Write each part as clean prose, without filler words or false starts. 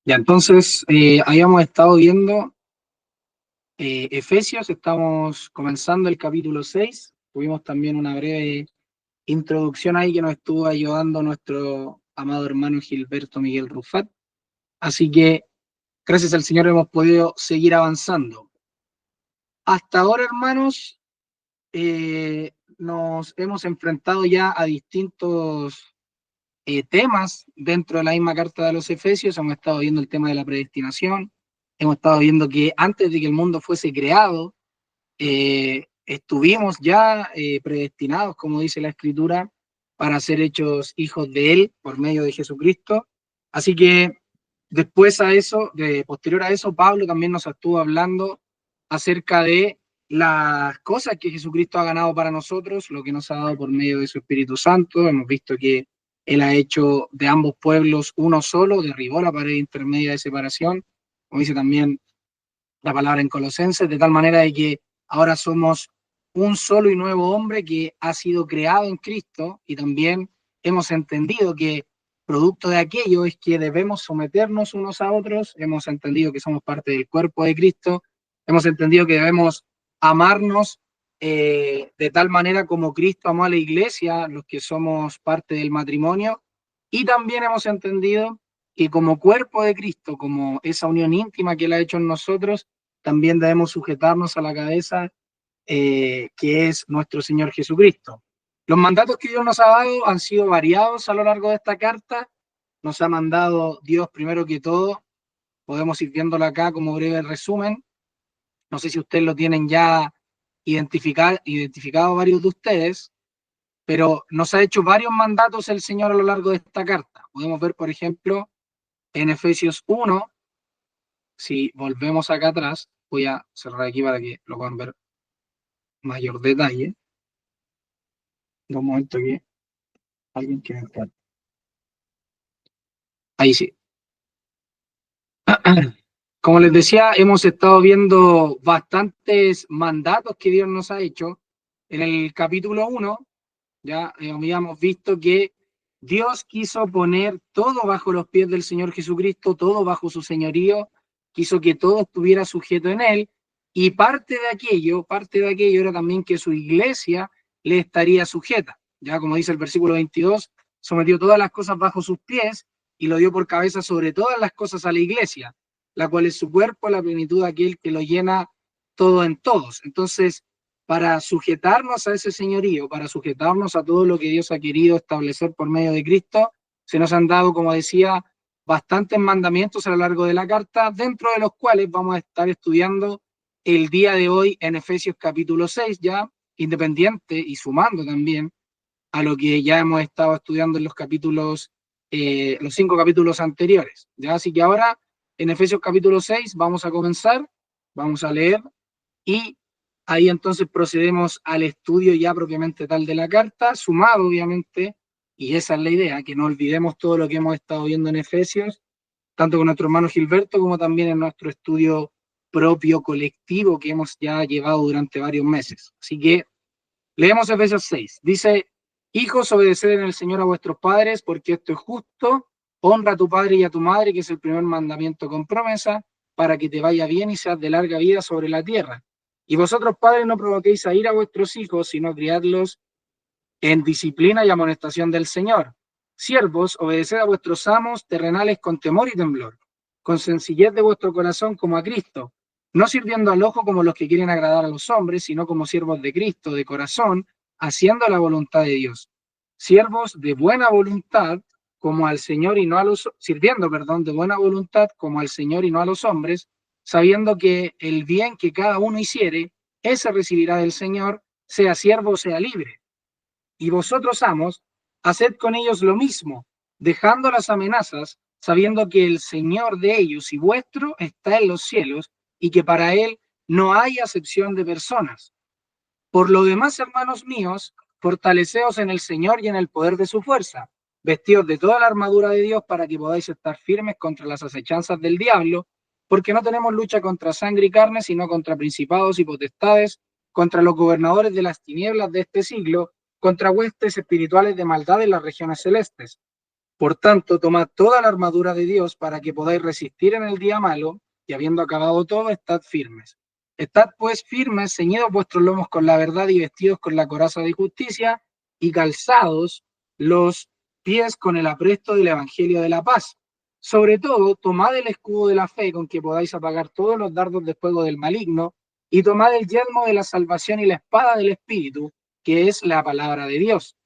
Ya, entonces, habíamos estado viendo Efesios, estamos comenzando el capítulo 6. Tuvimos también una breve introducción ahí que nos estuvo ayudando nuestro amado hermano Gilberto Miguel Rufat. Así que, gracias al Señor, hemos podido seguir avanzando. Hasta ahora, hermanos, nos hemos enfrentado ya a distintos temas dentro de la misma carta de los Efesios. Hemos estado viendo el tema de la predestinación, hemos estado viendo que antes de que el mundo fuese creado, estuvimos ya predestinados, como dice la Escritura, para ser hechos hijos de Él por medio de Jesucristo. Así que después a eso, posterior a eso, Pablo también nos estuvo hablando acerca de las cosas que Jesucristo ha ganado para nosotros, lo que nos ha dado por medio de su Espíritu Santo. Hemos visto que Él ha hecho de ambos pueblos uno solo, derribó la pared intermedia de separación, como dice también la palabra en Colosenses, de tal manera de que ahora somos un solo y nuevo hombre que ha sido creado en Cristo, y también hemos entendido que producto de aquello es que debemos someternos unos a otros. Hemos entendido que somos parte del cuerpo de Cristo, hemos entendido que debemos amarnos de tal manera como Cristo amó a la iglesia, los que somos parte del matrimonio, y también hemos entendido que como cuerpo de Cristo, como esa unión íntima que Él ha hecho en nosotros, también debemos sujetarnos a la cabeza que es nuestro Señor Jesucristo. Los mandatos que Dios nos ha dado han sido variados a lo largo de esta carta. Nos ha mandado Dios primero que todo, podemos ir viéndolo acá como breve resumen. No sé si ustedes lo tienen ya identificado varios de ustedes, pero nos ha hecho varios mandatos el Señor a lo largo de esta carta. Podemos ver, por ejemplo, en Efesios 1, si volvemos acá atrás, voy a cerrar aquí para que lo puedan ver mayor detalle. Un momento que alguien quiere entrar. Ahí sí. Como les decía, hemos estado viendo bastantes mandatos que Dios nos ha hecho. En el capítulo 1, ya habíamos visto que Dios quiso poner todo bajo los pies del Señor Jesucristo, todo bajo su señorío, quiso que todo estuviera sujeto en Él, y parte de aquello era también que su iglesia le estaría sujeta. Ya como dice el versículo 22, sometió todas las cosas bajo sus pies y lo dio por cabeza sobre todas las cosas a la iglesia, la cual es su cuerpo, la plenitud de aquel que lo llena todo en todos. Entonces, para sujetarnos a ese señorío, para sujetarnos a todo lo que Dios ha querido establecer por medio de Cristo, se nos han dado, como decía, bastantes mandamientos a lo largo de la carta, dentro de los cuales vamos a estar estudiando el día de hoy en Efesios capítulo 6, ya independiente y sumando también a lo que ya hemos estado estudiando en los capítulos, los 5 capítulos anteriores. ¿Ya? Así que ahora, en Efesios capítulo 6, vamos a comenzar, vamos a leer, y ahí entonces procedemos al estudio ya propiamente tal de la carta, sumado obviamente, y esa es la idea, que no olvidemos todo lo que hemos estado viendo en Efesios, tanto con nuestro hermano Gilberto como también en nuestro estudio propio colectivo que hemos ya llevado durante varios meses. Así que leemos Efesios 6. Dice: hijos, obedeced en el Señor a vuestros padres, porque esto es justo. Honra a tu padre y a tu madre, que es el primer mandamiento con promesa, para que te vaya bien y seas de larga vida sobre la tierra. Y vosotros, padres, no provoquéis a ira a vuestros hijos, sino criadlos en disciplina y amonestación del Señor. Siervos, obedeced a vuestros amos terrenales con temor y temblor, con sencillez de vuestro corazón como a Cristo, no sirviendo al ojo como los que quieren agradar a los hombres, sino como siervos de Cristo, de corazón, haciendo la voluntad de Dios. Siervos de buena voluntad como al Señor y no a los, sirviendo, perdón, de buena voluntad como al Señor y no a los hombres, sabiendo que el bien que cada uno hiciere, ese recibirá del Señor, sea siervo o sea libre. Y vosotros, amos, haced con ellos lo mismo, dejando las amenazas, sabiendo que el Señor de ellos y vuestro está en los cielos, y que para Él no hay acepción de personas. Por lo demás, hermanos míos, fortaleceos en el Señor y en el poder de su fuerza, vestidos de toda la armadura de Dios para que podáis estar firmes contra las acechanzas del diablo, porque no tenemos lucha contra sangre y carne, sino contra principados y potestades, contra los gobernadores de las tinieblas de este siglo, contra huestes espirituales de maldad en las regiones celestes. Por tanto, tomad toda la armadura de Dios para que podáis resistir en el día malo, y habiendo acabado todo, estad firmes. Estad pues firmes, ceñidos vuestros lomos con la verdad y vestidos con la coraza de justicia, y calzados los pies con el apresto del evangelio de la paz. Sobre todo, tomad el escudo de la fe con que podáis apagar todos los dardos de fuego del maligno, y tomad el yelmo de la salvación y la espada del Espíritu, que es la palabra de Dios,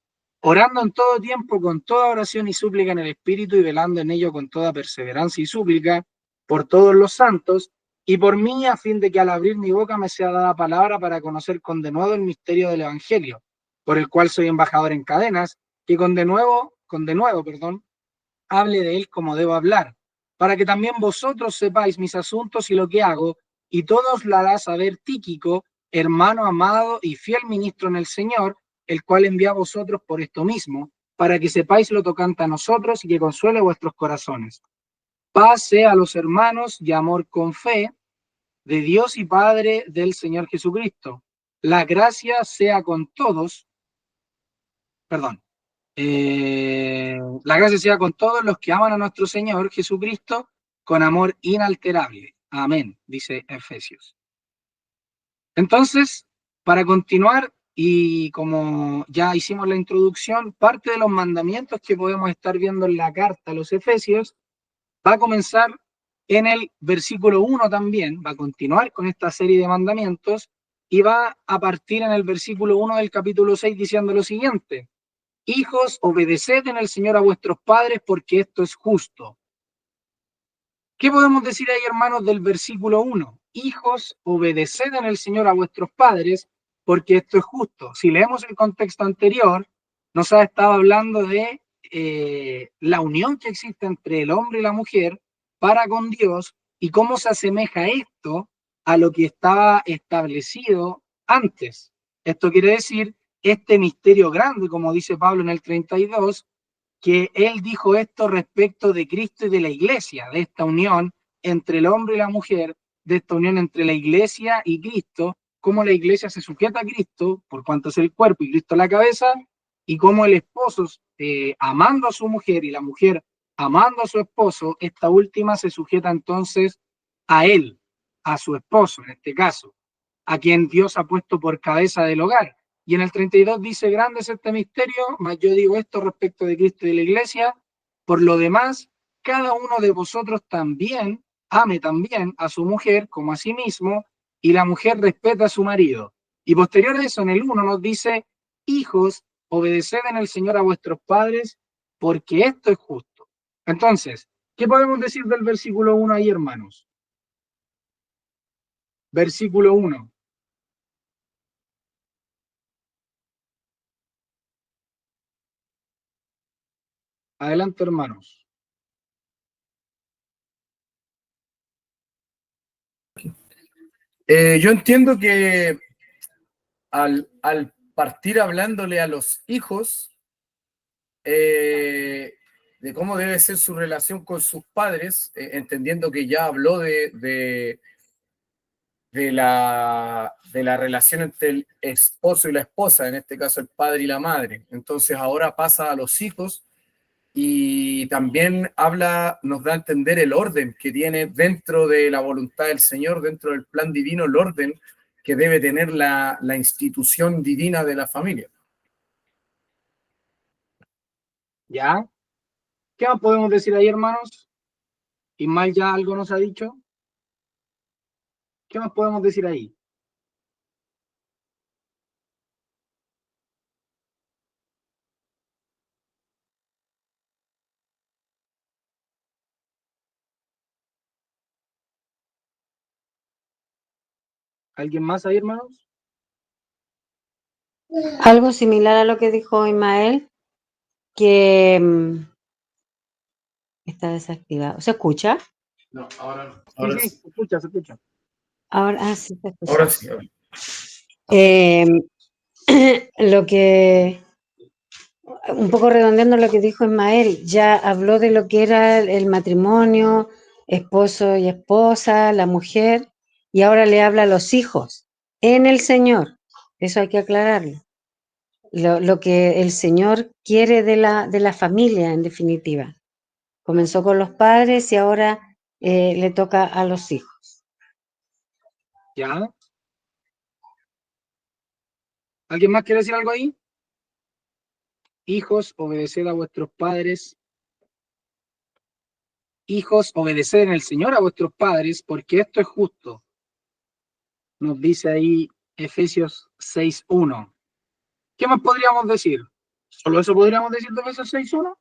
orando en todo tiempo con toda oración y súplica en el Espíritu y velando en ello con toda perseverancia y súplica por todos los santos y por mí, a fin de que al abrir mi boca me sea dada palabra para conocer con denuedo el misterio del Evangelio, por el cual soy embajador en cadenas, que con de nuevo, hable de él como debo hablar, para que también vosotros sepáis mis asuntos y lo que hago, y todos lo hará saber Tíquico, hermano amado y fiel ministro en el Señor, el cual envía a vosotros por esto mismo, para que sepáis lo tocante a nosotros y que consuele vuestros corazones. Paz sea a los hermanos y amor con fe de Dios y Padre del Señor Jesucristo. La gracia sea con todos, perdón, la gracia sea con todos los que aman a nuestro Señor Jesucristo con amor inalterable. Amén, dice Efesios. Entonces, para continuar, y como ya hicimos la introducción, parte de los mandamientos que podemos estar viendo en la carta a los Efesios va a comenzar en el versículo 1 también, va a continuar con esta serie de mandamientos y va a partir en el versículo 1 del capítulo 6 diciendo lo siguiente: hijos, obedeced en el Señor a vuestros padres, porque esto es justo. ¿Qué podemos decir ahí, hermanos, del versículo 1? Hijos, obedeced en el Señor a vuestros padres, porque esto es justo. Si leemos el contexto anterior, nos ha estado hablando de la unión que existe entre el hombre y la mujer para con Dios y cómo se asemeja esto a lo que estaba establecido antes. Esto quiere decir este misterio grande, como dice Pablo en el 32, que él dijo esto respecto de Cristo y de la iglesia, de esta unión entre el hombre y la mujer, de esta unión entre la iglesia y Cristo, cómo la iglesia se sujeta a Cristo, por cuanto es el cuerpo y Cristo la cabeza, y cómo el esposo, amando a su mujer y la mujer amando a su esposo, esta última se sujeta entonces a él, a su esposo en este caso, a quien Dios ha puesto por cabeza del hogar. Y en el 32 dice: grande es este misterio, mas yo digo esto respecto de Cristo y de la iglesia. Por lo demás, cada uno de vosotros también ame también a su mujer como a sí mismo, y la mujer respeta a su marido. Y posterior a eso, en el 1 nos dice: hijos, obedeced en el Señor a vuestros padres, porque esto es justo. Entonces, ¿qué podemos decir del versículo 1 ahí, hermanos? Versículo 1. Adelante, hermanos. Yo entiendo que al partir hablándole a los hijos de cómo debe ser su relación con sus padres, entendiendo que ya habló de la relación entre el esposo y la esposa, en este caso el padre y la madre. Entonces ahora pasa a los hijos y también nos da a entender el orden que tiene dentro de la voluntad del Señor, dentro del plan divino, el orden que debe tener la institución divina de la familia. ¿Ya? ¿Qué más podemos decir ahí, hermanos? Ismael ya algo nos ha dicho. ¿Qué más podemos decir ahí? ¿Alguien más ahí, hermanos? Algo similar a lo que dijo Ismael, que está desactivado. ¿Se escucha? No, ahora no. Sí, sí, se escucha, se escucha. Ahora sí se escucha. Ahora sí. Lo que, un poco redondeando lo que dijo Ismael, ya habló de lo que era el matrimonio, esposo y esposa, la mujer, y ahora le habla a los hijos en el Señor. Eso hay que aclararlo. lo que el Señor quiere de la familia, en definitiva. Comenzó con los padres y ahora le toca a los hijos. ¿Ya? ¿Alguien más quiere decir algo ahí? Hijos, obedeced a vuestros padres. Hijos, obedeced en el Señor a vuestros padres, porque esto es justo. Nos dice ahí Efesios 6:1. ¿Qué más podríamos decir? ¿Solo eso podríamos decir de Efesios 6:1?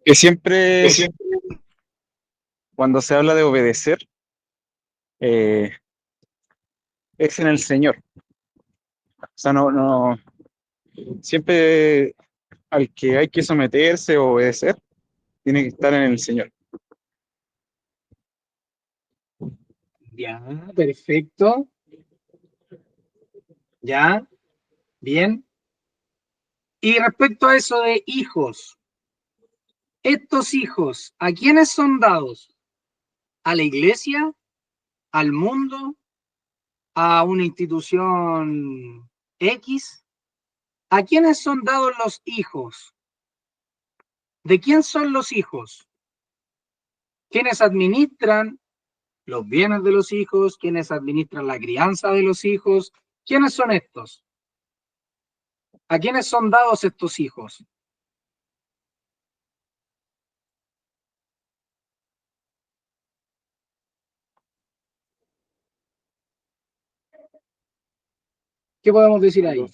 Que siempre, cuando se habla de obedecer, es en el Señor. O sea, no, siempre al que hay que someterse o obedecer, tiene que estar en el Señor. Ya, perfecto. Ya, bien. Y respecto a eso de hijos, estos hijos, ¿a quiénes son dados? ¿A la iglesia? ¿Al mundo? ¿A una institución X? ¿A quiénes son dados los hijos? ¿De quién son los hijos? ¿Quiénes administran los bienes de los hijos? ¿Quiénes administran la crianza de los hijos? ¿Quiénes son estos? ¿A quiénes son dados estos hijos? ¿Qué podemos decir ahí?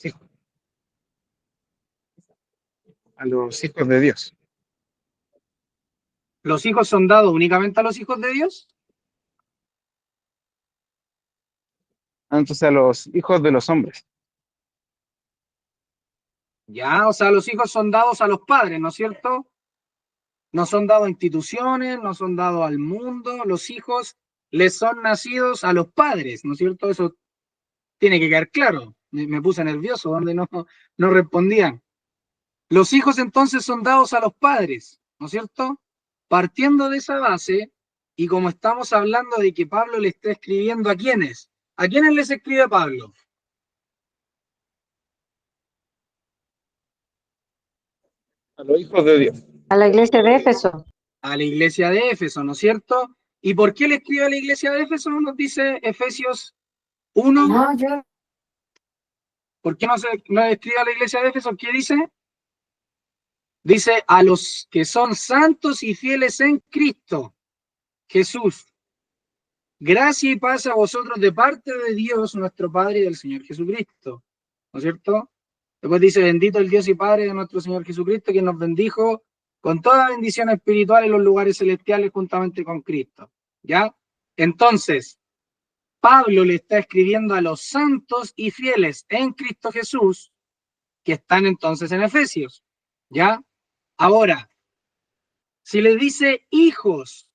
A los hijos de Dios. ¿Los hijos son dados únicamente a los hijos de Dios? Entonces a los hijos de los hombres. Ya, o sea, los hijos son dados a los padres, ¿no es cierto? No son dados a instituciones, no son dados al mundo, los hijos les son nacidos a los padres, ¿no es cierto? Eso tiene que quedar claro. Me puse nervioso donde no respondían. Los hijos entonces son dados a los padres, ¿no es cierto? Partiendo de esa base, y como estamos hablando de que Pablo le está escribiendo ¿a quiénes? ¿A quiénes les escribe Pablo? A los hijos de Dios. A la iglesia de Éfeso. A la iglesia de Éfeso, ¿no es cierto? ¿Y por qué le escribe a la iglesia de Éfeso? Nos dice Efesios 1. No, yo. ¿Por qué no escribe a la iglesia de Éfeso? ¿Qué dice? Dice a los que son santos y fieles en Cristo Jesús. Gracia y paz a vosotros de parte de Dios, nuestro Padre, y del Señor Jesucristo. ¿No es cierto? Después dice, bendito el Dios y Padre de nuestro Señor Jesucristo, quien nos bendijo con toda bendición espiritual en los lugares celestiales juntamente con Cristo. ¿Ya? Entonces, Pablo le está escribiendo a los santos y fieles en Cristo Jesús, que están entonces en Efesios. ¿Ya? Ahora, si le dice hijos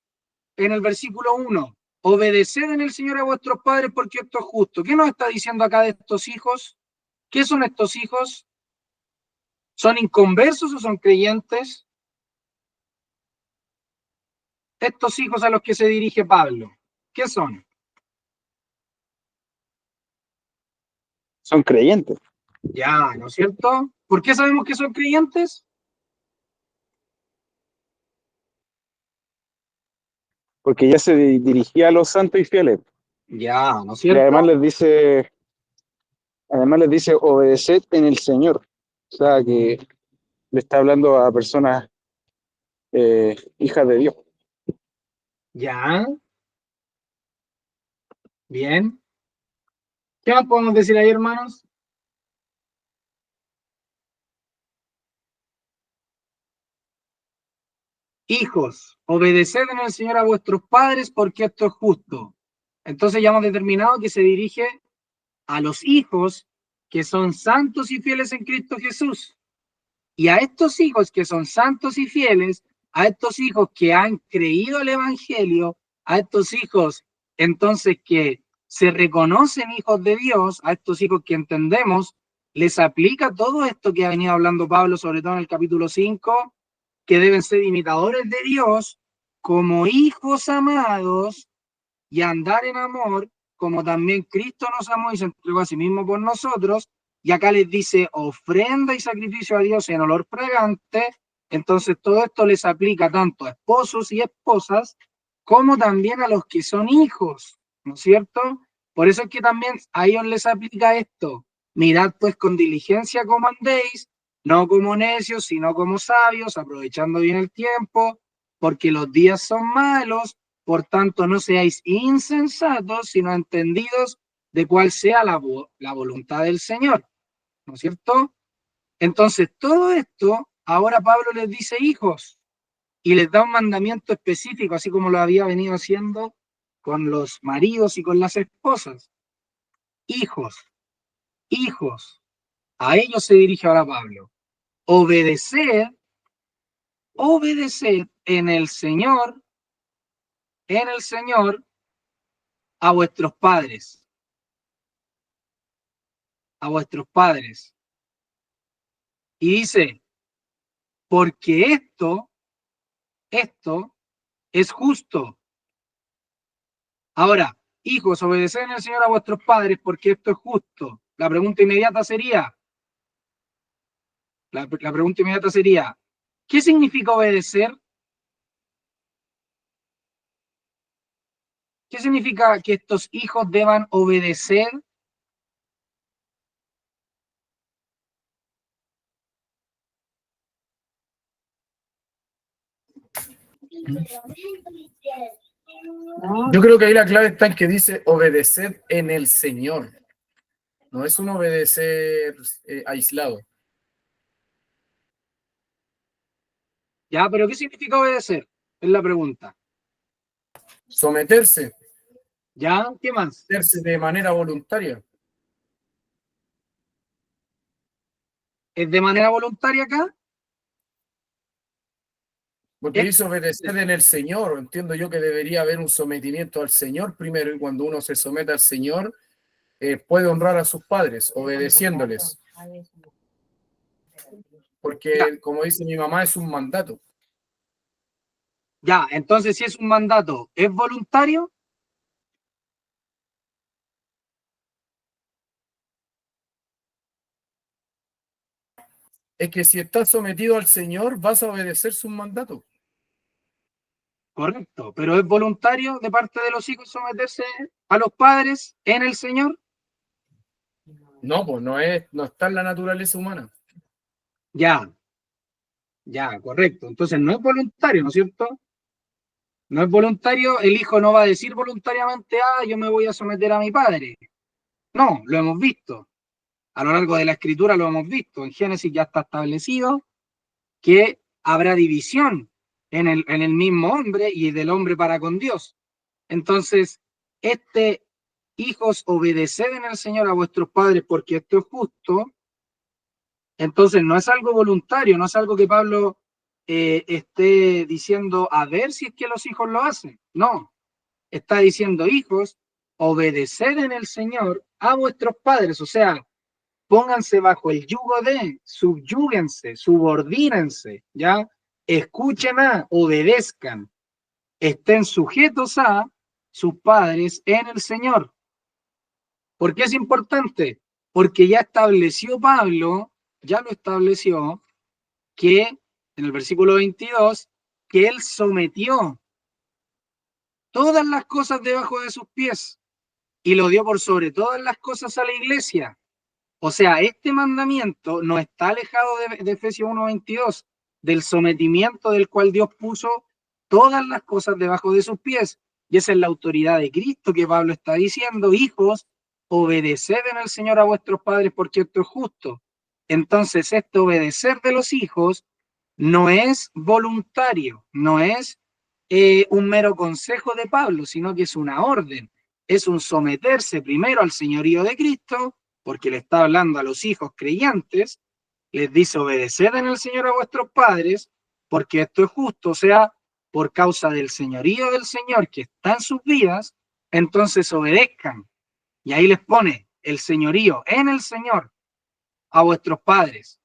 en el versículo 1, obedeced en el Señor a vuestros padres porque esto es justo. ¿Qué nos está diciendo acá de estos hijos? ¿Qué son estos hijos? ¿Son inconversos o son creyentes? Estos hijos a los que se dirige Pablo, ¿qué son? Son creyentes. Ya, ¿no es cierto? ¿Por qué sabemos que son creyentes? Porque ya se dirigía a los santos y fieles. Ya, ¿no es Y cierto? además les dice, obedeced en el Señor. O sea, que le está hablando a personas hijas de Dios. Ya. Bien. ¿Qué más podemos decir ahí, hermanos? Hijos, obedeced en el Señor a vuestros padres porque esto es justo. Entonces ya hemos determinado que se dirige a los hijos que son santos y fieles en Cristo Jesús. Y a estos hijos que son santos y fieles, a estos hijos que han creído el Evangelio, a estos hijos entonces que se reconocen hijos de Dios, a estos hijos que entendemos les aplica todo esto que ha venido hablando Pablo, sobre todo en el capítulo 5, que deben ser imitadores de Dios como hijos amados y andar en amor, como también Cristo nos amó y se entregó a sí mismo por nosotros. Y acá les dice ofrenda y sacrificio a Dios en olor fragante. Entonces todo esto les aplica tanto a esposos y esposas como también a los que son hijos, ¿no es cierto? Por eso es que también a ellos les aplica esto. Mirad pues con diligencia cómo andéis, no como necios, sino como sabios, aprovechando bien el tiempo, porque los días son malos. Por tanto, no seáis insensatos, sino entendidos de cuál sea la voluntad del Señor, ¿no es cierto? Entonces, todo esto, ahora Pablo les dice hijos, y les da un mandamiento específico, así como lo había venido haciendo con los maridos y con las esposas. Hijos, hijos, a ellos se dirige ahora Pablo. Obedeced en el Señor, a vuestros padres. A vuestros padres. Y dice, porque esto es justo. Ahora, hijos, obedeced en el Señor a vuestros padres, porque esto es justo. La pregunta inmediata sería, ¿qué significa obedecer? ¿Qué significa que estos hijos deban obedecer? Yo creo que ahí la clave está en que dice obedecer en el Señor. No es un obedecer aislado. Ya, pero ¿qué significa obedecer? Es la pregunta. Someterse, ¿Ya? ¿Qué más? someterse de manera voluntaria. ¿Es de manera voluntaria acá? Porque dice obedecer en el Señor. Entiendo yo que debería haber un sometimiento al Señor primero, y cuando uno se somete al Señor, puede honrar a sus padres, obedeciéndoles. Porque, como dice mi mamá, es un mandato. Ya, entonces si es un mandato, ¿es voluntario? Es que si estás sometido al Señor, vas a obedecer sus mandatos. Correcto, pero ¿es voluntario de parte de los hijos someterse a los padres en el Señor? No, pues no está en la naturaleza humana. Ya, correcto. Entonces no es voluntario, ¿no es cierto? No es voluntario, el hijo no va a decir voluntariamente, yo me voy a someter a mi padre. No, lo hemos visto. A lo largo de la escritura lo hemos visto. En Génesis ya está establecido que habrá división en el mismo hombre y del hombre para con Dios. Entonces, hijos, obedeced en el Señor a vuestros padres porque esto es justo. Entonces, no es algo voluntario, no es algo que Pablo esté diciendo a ver si es que los hijos lo hacen. No, está diciendo, hijos, obedeced en el Señor a vuestros padres, o sea, pónganse bajo el yugo subyúguense, subordínense, ¿ya? Escuchen obedezcan, estén sujetos a sus padres en el Señor. ¿Por qué es importante? Porque ya estableció Pablo, ya lo estableció, que en el versículo 22, que él sometió todas las cosas debajo de sus pies y lo dio por sobre todas las cosas a la iglesia. O sea, este mandamiento no está alejado de Efesios 1:22, del sometimiento del cual Dios puso todas las cosas debajo de sus pies. Y esa es la autoridad de Cristo que Pablo está diciendo, hijos, obedeced en el Señor a vuestros padres porque esto es justo. Entonces, este obedecer de los hijos no es voluntario, no es un mero consejo de Pablo, sino que es una orden, es un someterse primero al señorío de Cristo, porque le está hablando a los hijos creyentes, les dice obedeced en el Señor a vuestros padres, porque esto es justo, o sea, por causa del señorío del Señor que está en sus vidas, entonces obedezcan. Y ahí les pone el señorío en el Señor. a vuestros padres,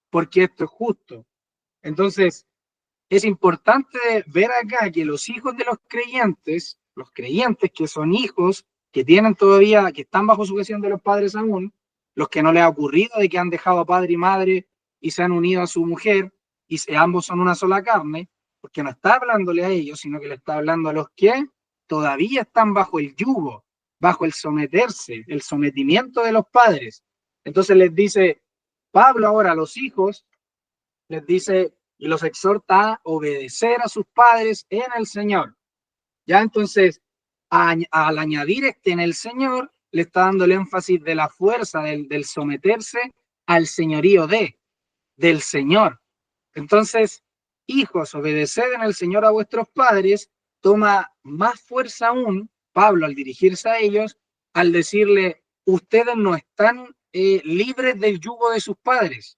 porque esto es justo. Entonces, es importante ver acá que los hijos de los creyentes que son hijos, que tienen todavía, que están bajo sujeción de los padres aún, los que no les ha ocurrido de que han dejado a padre y madre y se han unido a su mujer y ambos son una sola carne, porque no está hablándole a ellos, sino que le está hablando a los que todavía están bajo el yugo, bajo el someterse, el sometimiento de los padres. Entonces les dice Pablo ahora a los hijos, les dice y los exhorta a obedecer a sus padres en el Señor. Ya entonces, al añadir en el Señor, le está dando el énfasis de la fuerza, del someterse al señorío del Señor. Entonces, hijos, obedeced en el Señor a vuestros padres, toma más fuerza aún, Pablo, al dirigirse a ellos, al decirle, ustedes no están libres del yugo de sus padres.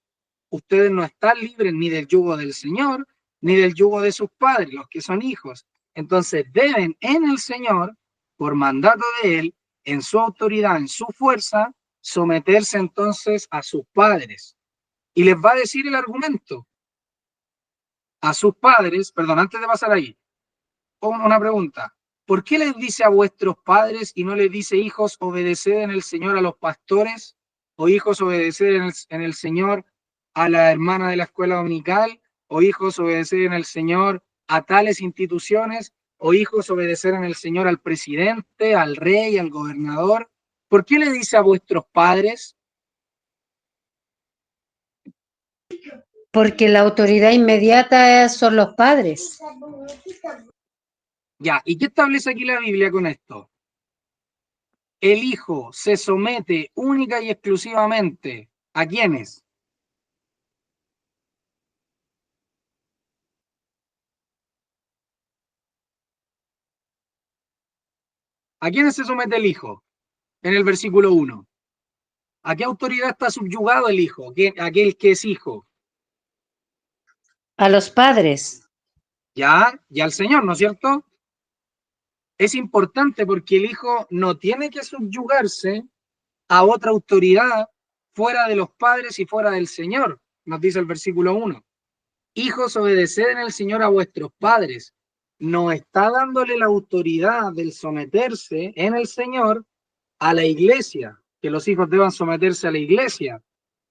Ustedes no están libres ni del yugo del Señor, ni del yugo de sus padres, los que son hijos. Entonces deben en el Señor, por mandato de Él, en su autoridad, en su fuerza, someterse entonces a sus padres. Y les va a decir el argumento. A sus padres, perdón, antes de pasar ahí, una pregunta. ¿Por qué les dice a vuestros padres y no les dice hijos, obedeced en el Señor a los pastores? ¿O hijos, obedeced en el Señor a la hermana de la escuela dominical? ¿O hijos, obedecer en el Señor a tales instituciones? ¿O hijos, obedecer en el Señor al presidente, al rey, al gobernador? ¿Por qué le dice a vuestros padres? Porque la autoridad inmediata son los padres. Ya, ¿y qué establece aquí la Biblia con esto? El hijo se somete única y exclusivamente ¿a quiénes? ¿A quiénes se somete el hijo? En el versículo 1. ¿A qué autoridad está subyugado el hijo? Aquel que es hijo. A los padres. Ya al Señor, ¿no es cierto? Es importante porque el hijo no tiene que subyugarse a otra autoridad fuera de los padres y fuera del Señor, nos dice el versículo 1. Hijos, obedeced en el Señor a vuestros padres. No está dándole la autoridad del someterse en el Señor a la iglesia, que los hijos deban someterse a la iglesia,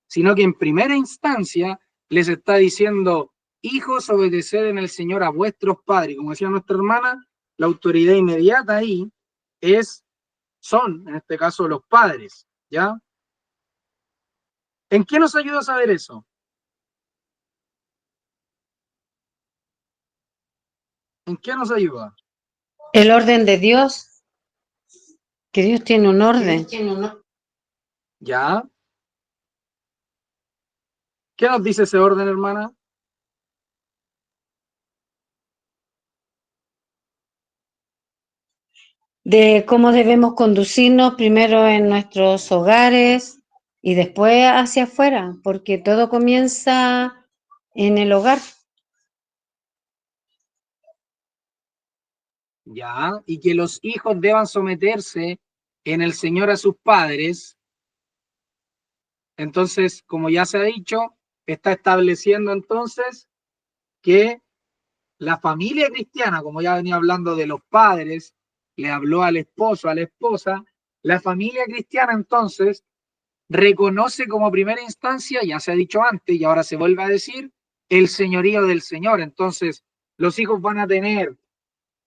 sino que en primera instancia les está diciendo, hijos, obedeced en el Señor a vuestros padres. Como decía nuestra hermana, la autoridad inmediata ahí son, en este caso, los padres, ¿ya? ¿En qué nos ayuda a saber eso? ¿En qué nos ayuda? El orden de Dios, que Dios tiene un orden. ¿Ya? ¿Qué nos dice ese orden, hermana? De cómo debemos conducirnos primero en nuestros hogares y después hacia afuera, porque todo comienza en el hogar. Ya, y que los hijos deban someterse en el Señor a sus padres. Entonces, como ya se ha dicho, está estableciendo entonces que la familia cristiana, como ya venía hablando de los padres, le habló al esposo, a la esposa, la familia cristiana entonces reconoce como primera instancia, ya se ha dicho antes y ahora se vuelve a decir, el señorío del Señor. Entonces, los hijos van a tener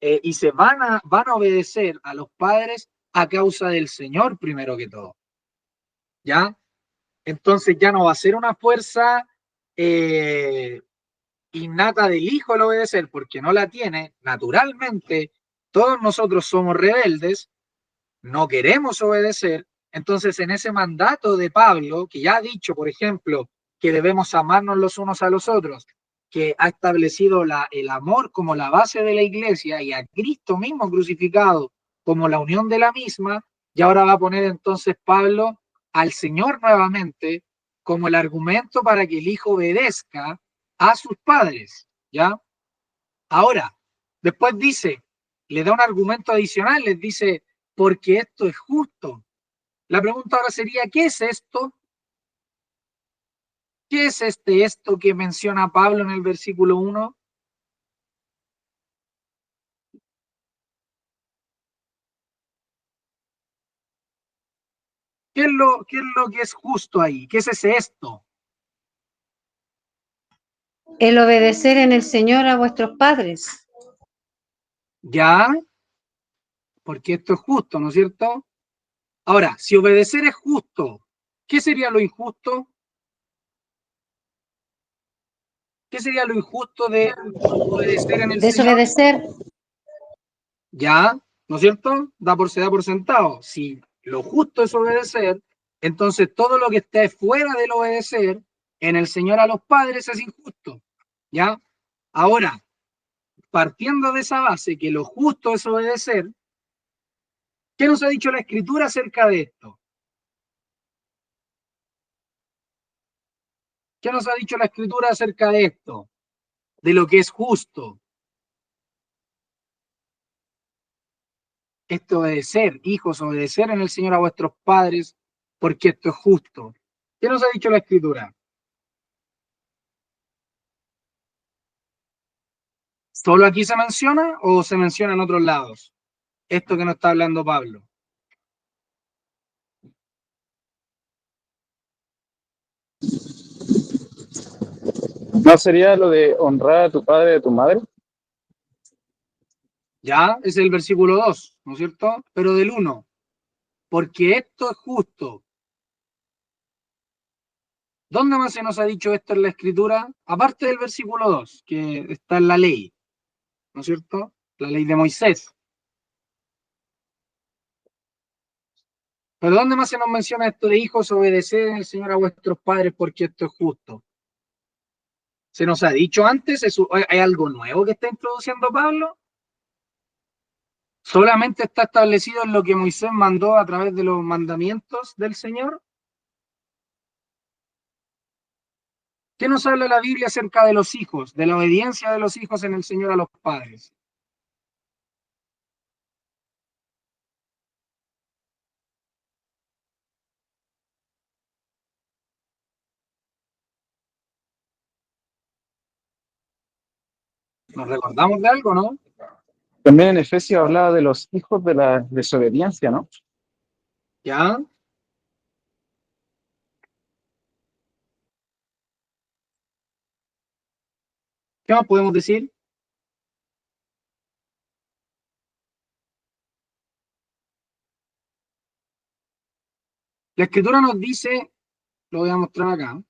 y se van a obedecer a los padres a causa del Señor primero que todo. ¿Ya? Entonces ya no va a ser una fuerza innata del hijo el obedecer, porque no la tiene. Naturalmente, todos nosotros somos rebeldes, no queremos obedecer. Entonces, en ese mandato de Pablo, que ya ha dicho, por ejemplo, que debemos amarnos los unos a los otros, que ha establecido el amor como la base de la iglesia y a Cristo mismo crucificado como la unión de la misma, y ahora va a poner entonces Pablo al Señor nuevamente como el argumento para que el hijo obedezca a sus padres, ¿ya? Ahora, después dice, le da un argumento adicional, les dice, porque esto es justo. La pregunta ahora sería, ¿qué es esto? ¿Qué es esto que menciona Pablo en el versículo 1? ¿Qué es lo que es justo ahí? ¿Qué es ese esto? El obedecer en el Señor a vuestros padres. ¿Ya? Porque esto es justo, ¿no es cierto? Ahora, si obedecer es justo, ¿qué sería lo injusto? ¿Qué sería lo injusto de obedecer en el Señor? Desobedecer. Ya, ¿no es cierto? Se da por sentado. Si lo justo es obedecer, entonces todo lo que esté fuera del obedecer en el Señor a los padres es injusto. ¿Ya? Ahora, partiendo de esa base que lo justo es obedecer, ¿qué nos ha dicho la Escritura acerca de esto? ¿Qué nos ha dicho la Escritura acerca de esto? De lo que es justo. Esto obedecer, hijos, obedecer en el Señor a vuestros padres, porque esto es justo. ¿Qué nos ha dicho la Escritura? ¿Solo aquí se menciona o se menciona en otros lados? Esto que nos está hablando Pablo. ¿No sería lo de honrar a tu padre y a tu madre? Ya, ese es el versículo 2, ¿no es cierto? Pero del 1, porque esto es justo. ¿Dónde más se nos ha dicho esto en la Escritura? Aparte del versículo 2, que está en la ley, ¿no es cierto? La ley de Moisés. Pero ¿dónde más se nos menciona esto de hijos, obedecer al Señor a vuestros padres porque esto es justo? ¿Se nos ha dicho antes? ¿Hay algo nuevo que está introduciendo Pablo? ¿Solamente está establecido en lo que Moisés mandó a través de los mandamientos del Señor? ¿Qué nos habla la Biblia acerca de los hijos, de la obediencia de los hijos en el Señor a los padres? ¿Nos recordamos de algo, no? También en Efesios hablaba de los hijos de la desobediencia, ¿no? ¿Ya? ¿Qué más podemos decir? La Escritura nos dice, lo voy a mostrar acá,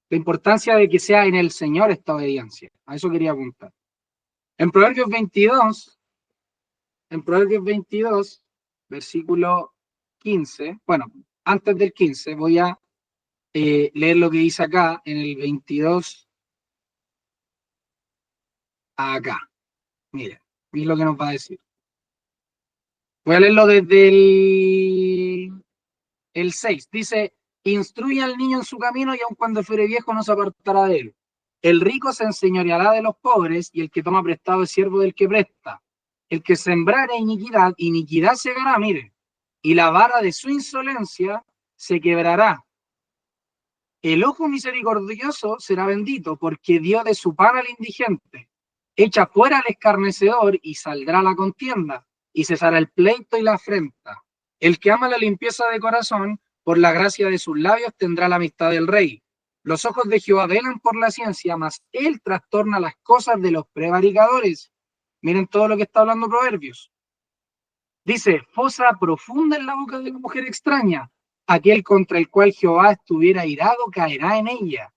la importancia de que sea en el Señor esta obediencia. A eso quería apuntar. En Proverbios 22, versículo 15, bueno, antes del 15, voy a leer lo que dice acá en el 22, acá. Miren, es lo que nos va a decir. Voy a leerlo desde el 6. Dice, instruye al niño en su camino y aun cuando fuere viejo no se apartará de él. El rico se enseñoreará de los pobres y el que toma prestado es siervo del que presta. El que sembrare iniquidad, iniquidad segará, mire, y la vara de su insolencia se quebrará. El ojo misericordioso será bendito porque dio de su pan al indigente. Echa fuera al escarnecedor y saldrá la contienda y cesará el pleito y la afrenta. El que ama la limpieza de corazón, por la gracia de sus labios tendrá la amistad del rey. Los ojos de Jehová velan por la ciencia, mas él trastorna las cosas de los prevaricadores. Miren todo lo que está hablando Proverbios. Dice, fosa profunda en la boca de la mujer extraña. Aquel contra el cual Jehová estuviera irado caerá en ella.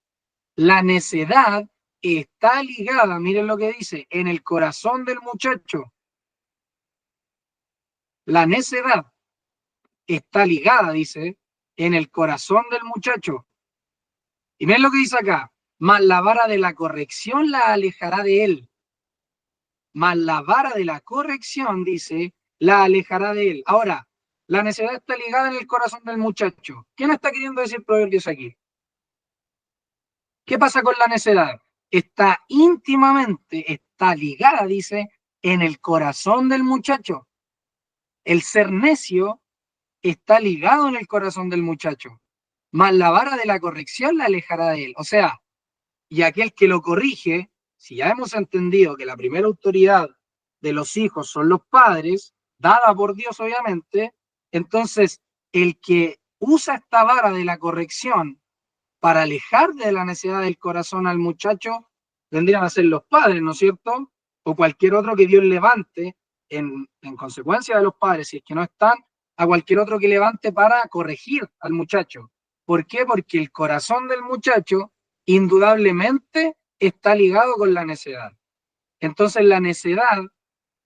La necedad está ligada, miren lo que dice, en el corazón del muchacho. La necedad está ligada, dice, en el corazón del muchacho. Y miren lo que dice acá, mas la vara de la corrección la alejará de él. Mas la vara de la corrección, dice, la alejará de él. Ahora, la necedad está ligada en el corazón del muchacho. ¿Qué me está queriendo decir Proverbios aquí? ¿Qué pasa con la necedad? Está íntimamente, está ligada, dice, en el corazón del muchacho. El ser necio está ligado en el corazón del muchacho, mas la vara de la corrección la alejará de él. O sea, y aquel que lo corrige, si ya hemos entendido que la primera autoridad de los hijos son los padres, dada por Dios obviamente, entonces el que usa esta vara de la corrección para alejar de la necedad del corazón al muchacho, vendrían a ser los padres, ¿no es cierto? O cualquier otro que Dios levante en consecuencia de los padres, si es que no están, a cualquier otro que levante para corregir al muchacho. ¿Por qué? Porque el corazón del muchacho indudablemente está ligado con la necedad. Entonces la necedad,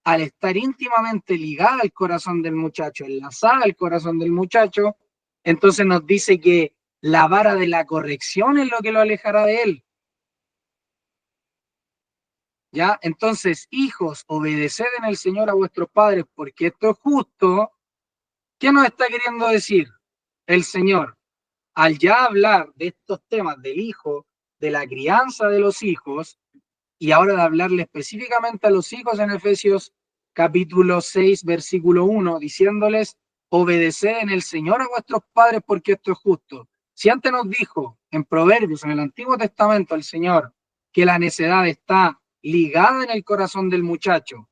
al estar íntimamente ligada al corazón del muchacho, enlazada al corazón del muchacho, entonces nos dice que la vara de la corrección es lo que lo alejará de él. ¿Ya? Entonces, hijos, obedeced en el Señor a vuestros padres, porque esto es justo. ¿Qué nos está queriendo decir el Señor? Al ya hablar de estos temas del hijo, de la crianza de los hijos, y ahora de hablarle específicamente a los hijos en Efesios capítulo 6, versículo 1, diciéndoles, obedeced en el Señor a vuestros padres porque esto es justo. Si antes nos dijo en Proverbios, en el Antiguo Testamento, el Señor, que la necedad está ligada en el corazón del muchacho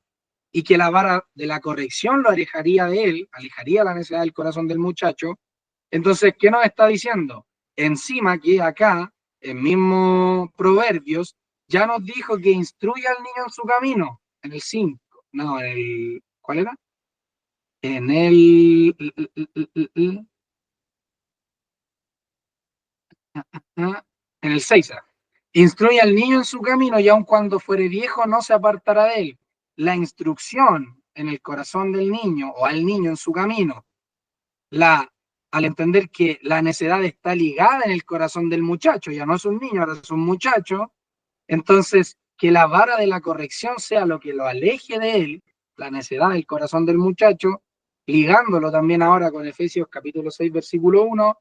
y que la vara de la corrección lo alejaría de él, alejaría la necedad del corazón del muchacho, entonces, ¿qué nos está diciendo? Encima que acá, en mismo Proverbios, ya nos dijo que instruya al niño en su camino, en el 5, no, en el, ¿cuál era? En el, en el 6, instruye al niño en su camino y aun cuando fuere viejo no se apartará de él. La instrucción en el corazón del niño o al niño en su camino, al entender que la necedad está ligada en el corazón del muchacho, ya no es un niño, ahora es un muchacho, entonces que la vara de la corrección sea lo que lo aleje de él, la necedad del corazón del muchacho, ligándolo también ahora con Efesios capítulo 6, versículo 1,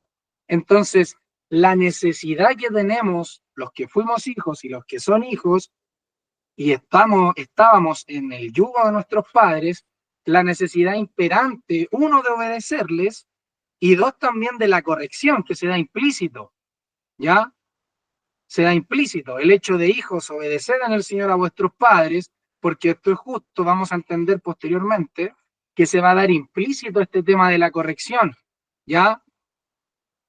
entonces la necesidad que tenemos los que fuimos hijos y los que son hijos y estábamos en el yugo de nuestros padres, la necesidad imperante, uno, de obedecerles y dos, también de la corrección que se da implícito, ¿ya? Se da implícito el hecho de hijos, obedecer en el Señor a vuestros padres, porque esto es justo, vamos a entender posteriormente que se va a dar implícito este tema de la corrección, ¿ya?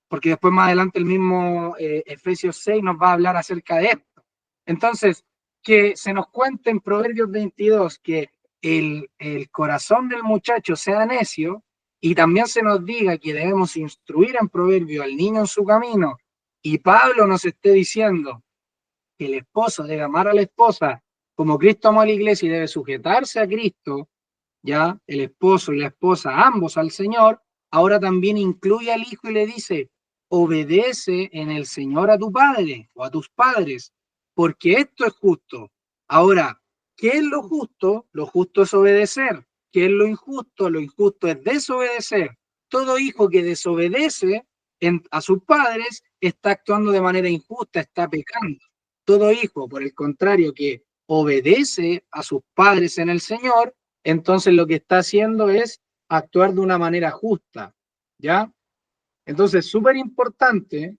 Porque después más adelante el mismo Efesios 6 nos va a hablar acerca de esto. Entonces, que se nos cuente en Proverbios 22 que el corazón del muchacho sea necio, y también se nos diga que debemos instruir en Proverbios al niño en su camino, y Pablo nos esté diciendo que el esposo debe amar a la esposa como Cristo amó a la iglesia y debe sujetarse a Cristo, ya el esposo y la esposa, ambos al Señor, ahora también incluye al hijo y le dice, obedece en el Señor a tu padre o a tus padres, porque esto es justo. Ahora, ¿qué es lo justo? Lo justo es obedecer. ¿Qué es lo injusto? Lo injusto es desobedecer. Todo hijo que desobedece a sus padres está actuando de manera injusta, está pecando. Todo hijo, por el contrario, que obedece a sus padres en el Señor, entonces lo que está haciendo es actuar de una manera justa, ¿ya? Entonces, súper importante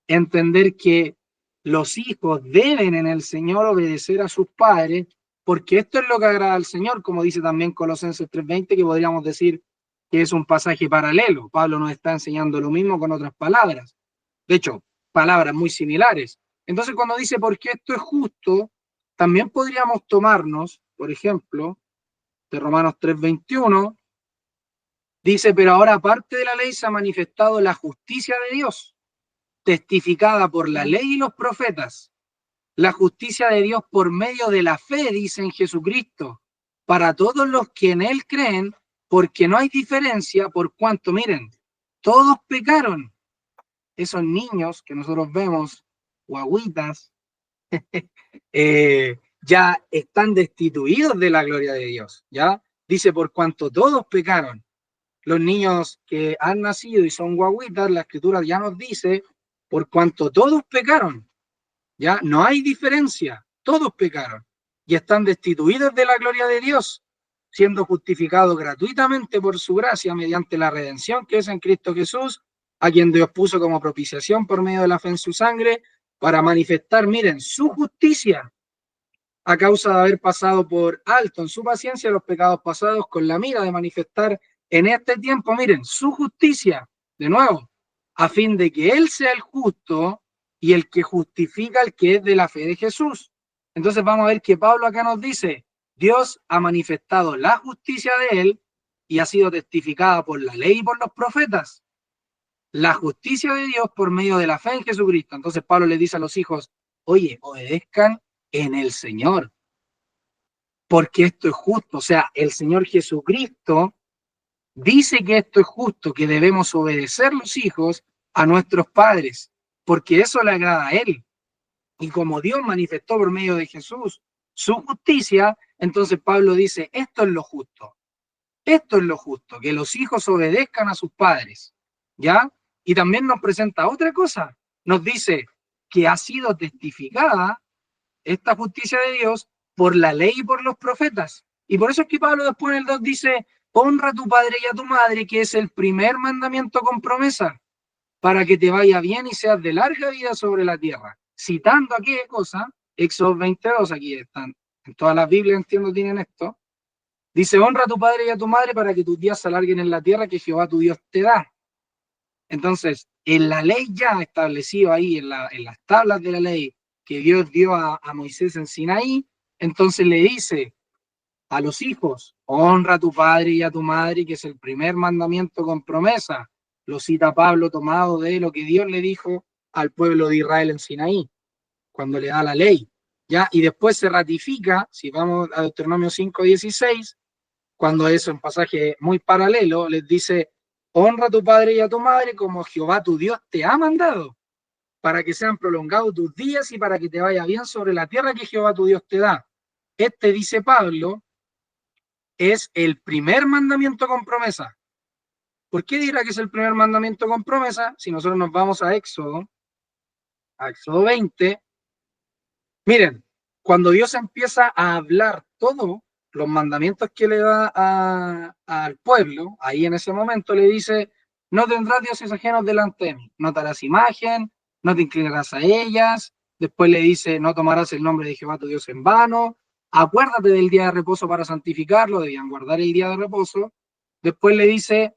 entender que los hijos deben en el Señor obedecer a sus padres, porque esto es lo que agrada al Señor, como dice también Colosenses 3:20, que podríamos decir que es un pasaje paralelo. Pablo nos está enseñando lo mismo con otras palabras. De hecho, palabras muy similares. Entonces, cuando dice porque esto es justo, también podríamos tomarnos, por ejemplo, de Romanos 3:21, dice, pero ahora aparte de la ley se ha manifestado la justicia de Dios, testificada por la ley y los profetas. La justicia de Dios por medio de la fe, dice en Jesucristo, para todos los que en Él creen, porque no hay diferencia por cuanto, miren, todos pecaron. Esos niños que nosotros vemos, guaguitas, ya están destituidos de la gloria de Dios, ¿ya? Dice, por cuanto todos pecaron. Los niños que han nacido y son guaguitas, la Escritura ya nos dice, por cuanto todos pecaron, ya no hay diferencia, todos pecaron y están destituidos de la gloria de Dios. siendo justificado gratuitamente por su gracia mediante la redención que es en Cristo Jesús, a quien Dios puso como propiciación por medio de la fe en su sangre, para manifestar, miren, su justicia a causa de haber pasado por alto en su paciencia los pecados pasados, con la mira de manifestar en este tiempo, miren, su justicia, de nuevo, a fin de que Él sea el justo y el que justifica al que es de la fe de Jesús. Entonces vamos a ver que Pablo acá nos dice, Dios ha manifestado la justicia de Él y ha sido testificada por la ley y por los profetas. La justicia de Dios por medio de la fe en Jesucristo. Entonces Pablo le dice a los hijos, oye, obedezcan en el Señor, porque esto es justo. O sea, el Señor Jesucristo dice que esto es justo, que debemos obedecer los hijos a nuestros padres, porque eso le agrada a Él. Y como Dios manifestó por medio de Jesús su justicia, entonces Pablo dice, esto es lo justo. Esto es lo justo, que los hijos obedezcan a sus padres, ¿ya? Y también nos presenta otra cosa. Nos dice que ha sido testificada esta justicia de Dios por la ley y por los profetas. Y por eso es que Pablo después en el 2 dice, honra a tu padre y a tu madre, que es el primer mandamiento con promesa, para que te vaya bien y seas de larga vida sobre la tierra. Citando aquí cosa, Éxodo 22, aquí están, en todas las Biblias entiendo tienen esto, dice, honra a tu padre y a tu madre para que tus días se alarguen en la tierra que Jehová tu Dios te da. Entonces, en la ley ya establecido ahí, en las tablas de la ley que Dios dio a Moisés en Sinaí, entonces le dice a los hijos, honra a tu padre y a tu madre, que es el primer mandamiento con promesa. Lo cita Pablo tomado de lo que Dios le dijo al pueblo de Israel en Sinaí, cuando le da la ley, ¿ya? Y después se ratifica, si vamos a Deuteronomio 5:16, cuando eso en pasaje muy paralelo, les dice, honra a tu padre y a tu madre como Jehová tu Dios te ha mandado, para que sean prolongados tus días y para que te vaya bien sobre la tierra que Jehová tu Dios te da. Este, dice Pablo, es el primer mandamiento con promesa. ¿Por qué dirá que es el primer mandamiento con promesa? Si nosotros nos vamos a Éxodo 20, miren, cuando Dios empieza a hablar todos los mandamientos que le da al pueblo, ahí en ese momento le dice, no tendrás dioses ajenos delante de mí, no te harás imagen, no te inclinarás a ellas, después le dice, no tomarás el nombre de Jehová tu Dios en vano, acuérdate del día de reposo para santificarlo, debían guardar el día de reposo, después le dice,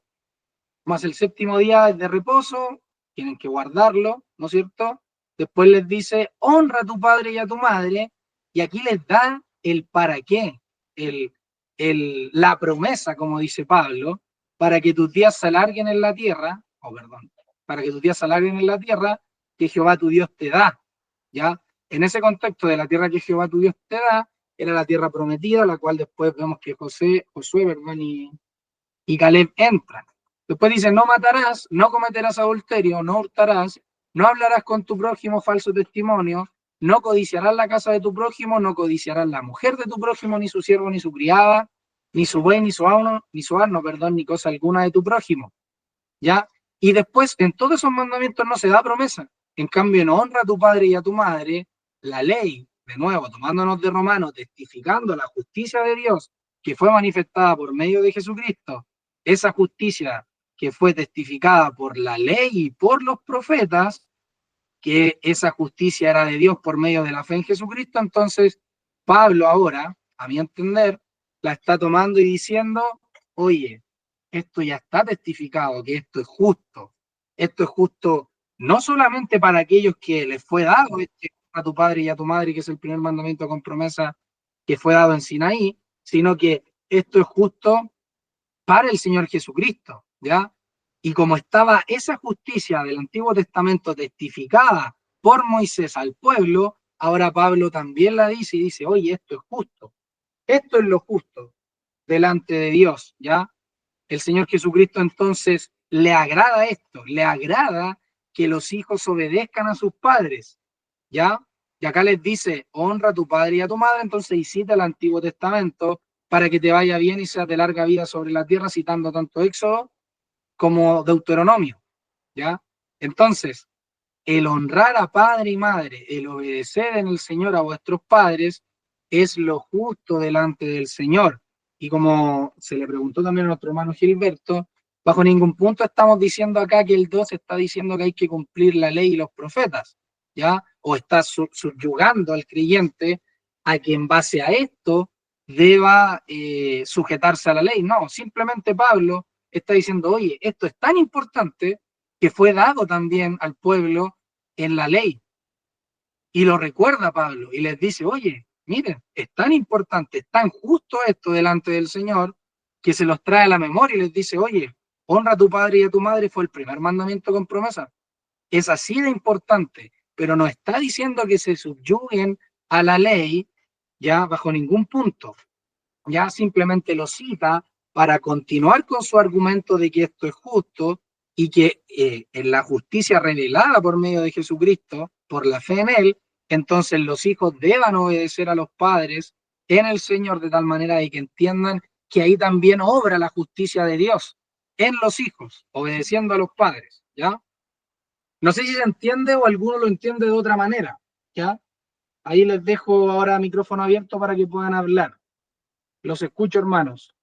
más el séptimo día es de reposo, tienen que guardarlo, ¿no es cierto? Después les dice, honra a tu padre y a tu madre, y aquí les da el para qué, la promesa, como dice Pablo, para que tus días se alarguen en la tierra, para que tus días se alarguen en la tierra que Jehová tu Dios te da, ¿ya? En ese contexto de la tierra que Jehová tu Dios te da, era la tierra prometida, la cual después vemos que Josué, y Caleb entran. Después dice, no matarás, no cometerás adulterio, no hurtarás, no hablarás con tu prójimo falso testimonio, no codiciarás la casa de tu prójimo, no codiciarás la mujer de tu prójimo, ni su siervo, ni su criada, ni su buey, ni su asno, ni cosa alguna de tu prójimo. ¿Ya? Y después, en todos esos mandamientos no se da promesa. En cambio, en honra a tu padre y a tu madre, la ley, de nuevo, tomándonos de Romanos, testificando la justicia de Dios que fue manifestada por medio de Jesucristo, esa justicia que fue testificada por la ley y por los profetas, que esa justicia era de Dios por medio de la fe en Jesucristo, entonces Pablo ahora, a mi entender, la está tomando y diciendo, oye, esto ya está testificado, que esto es justo no solamente para aquellos que les fue dado a tu padre y a tu madre, que es el primer mandamiento con promesa que fue dado en Sinaí, sino que esto es justo para el Señor Jesucristo, ¿ya? Y como estaba esa justicia del Antiguo Testamento testificada por Moisés al pueblo, ahora Pablo también la dice y dice, oye, esto es justo, esto es lo justo delante de Dios, ¿ya? El Señor Jesucristo entonces le agrada esto, le agrada que los hijos obedezcan a sus padres, ¿ya? Y acá les dice, honra a tu padre y a tu madre, entonces y cita el Antiguo Testamento para que te vaya bien y seas de larga vida sobre la tierra, citando tanto Éxodo como Deuteronomio, ¿ya? Entonces, el honrar a padre y madre, el obedecer en el Señor a vuestros padres, es lo justo delante del Señor. y como se le preguntó también a nuestro hermano Gilberto, bajo ningún punto estamos diciendo acá que el 2 está diciendo que hay que cumplir la ley y los profetas, ¿ya? O está subyugando al creyente a que en base a esto deba sujetarse a la ley. No, simplemente Pablo está diciendo, oye, esto es tan importante que fue dado también al pueblo en la ley. Y lo recuerda Pablo y les dice, oye, miren, es tan importante, es tan justo esto delante del Señor, que se los trae a la memoria y les dice, oye, honra a tu padre y a tu madre, fue el primer mandamiento con promesa. Es así de importante, pero no está diciendo que se subyuguen a la ley, ya bajo ningún punto. Ya simplemente lo cita para continuar con su argumento de que esto es justo y que en la justicia revelada por medio de Jesucristo, por la fe en Él, entonces los hijos deban obedecer a los padres en el Señor de tal manera de que entiendan que ahí también obra la justicia de Dios en los hijos, obedeciendo a los padres, ¿ya? No sé si se entiende o alguno lo entiende de otra manera, ¿ya? Ahí les dejo ahora micrófono abierto para que puedan hablar. Los escucho, hermanos.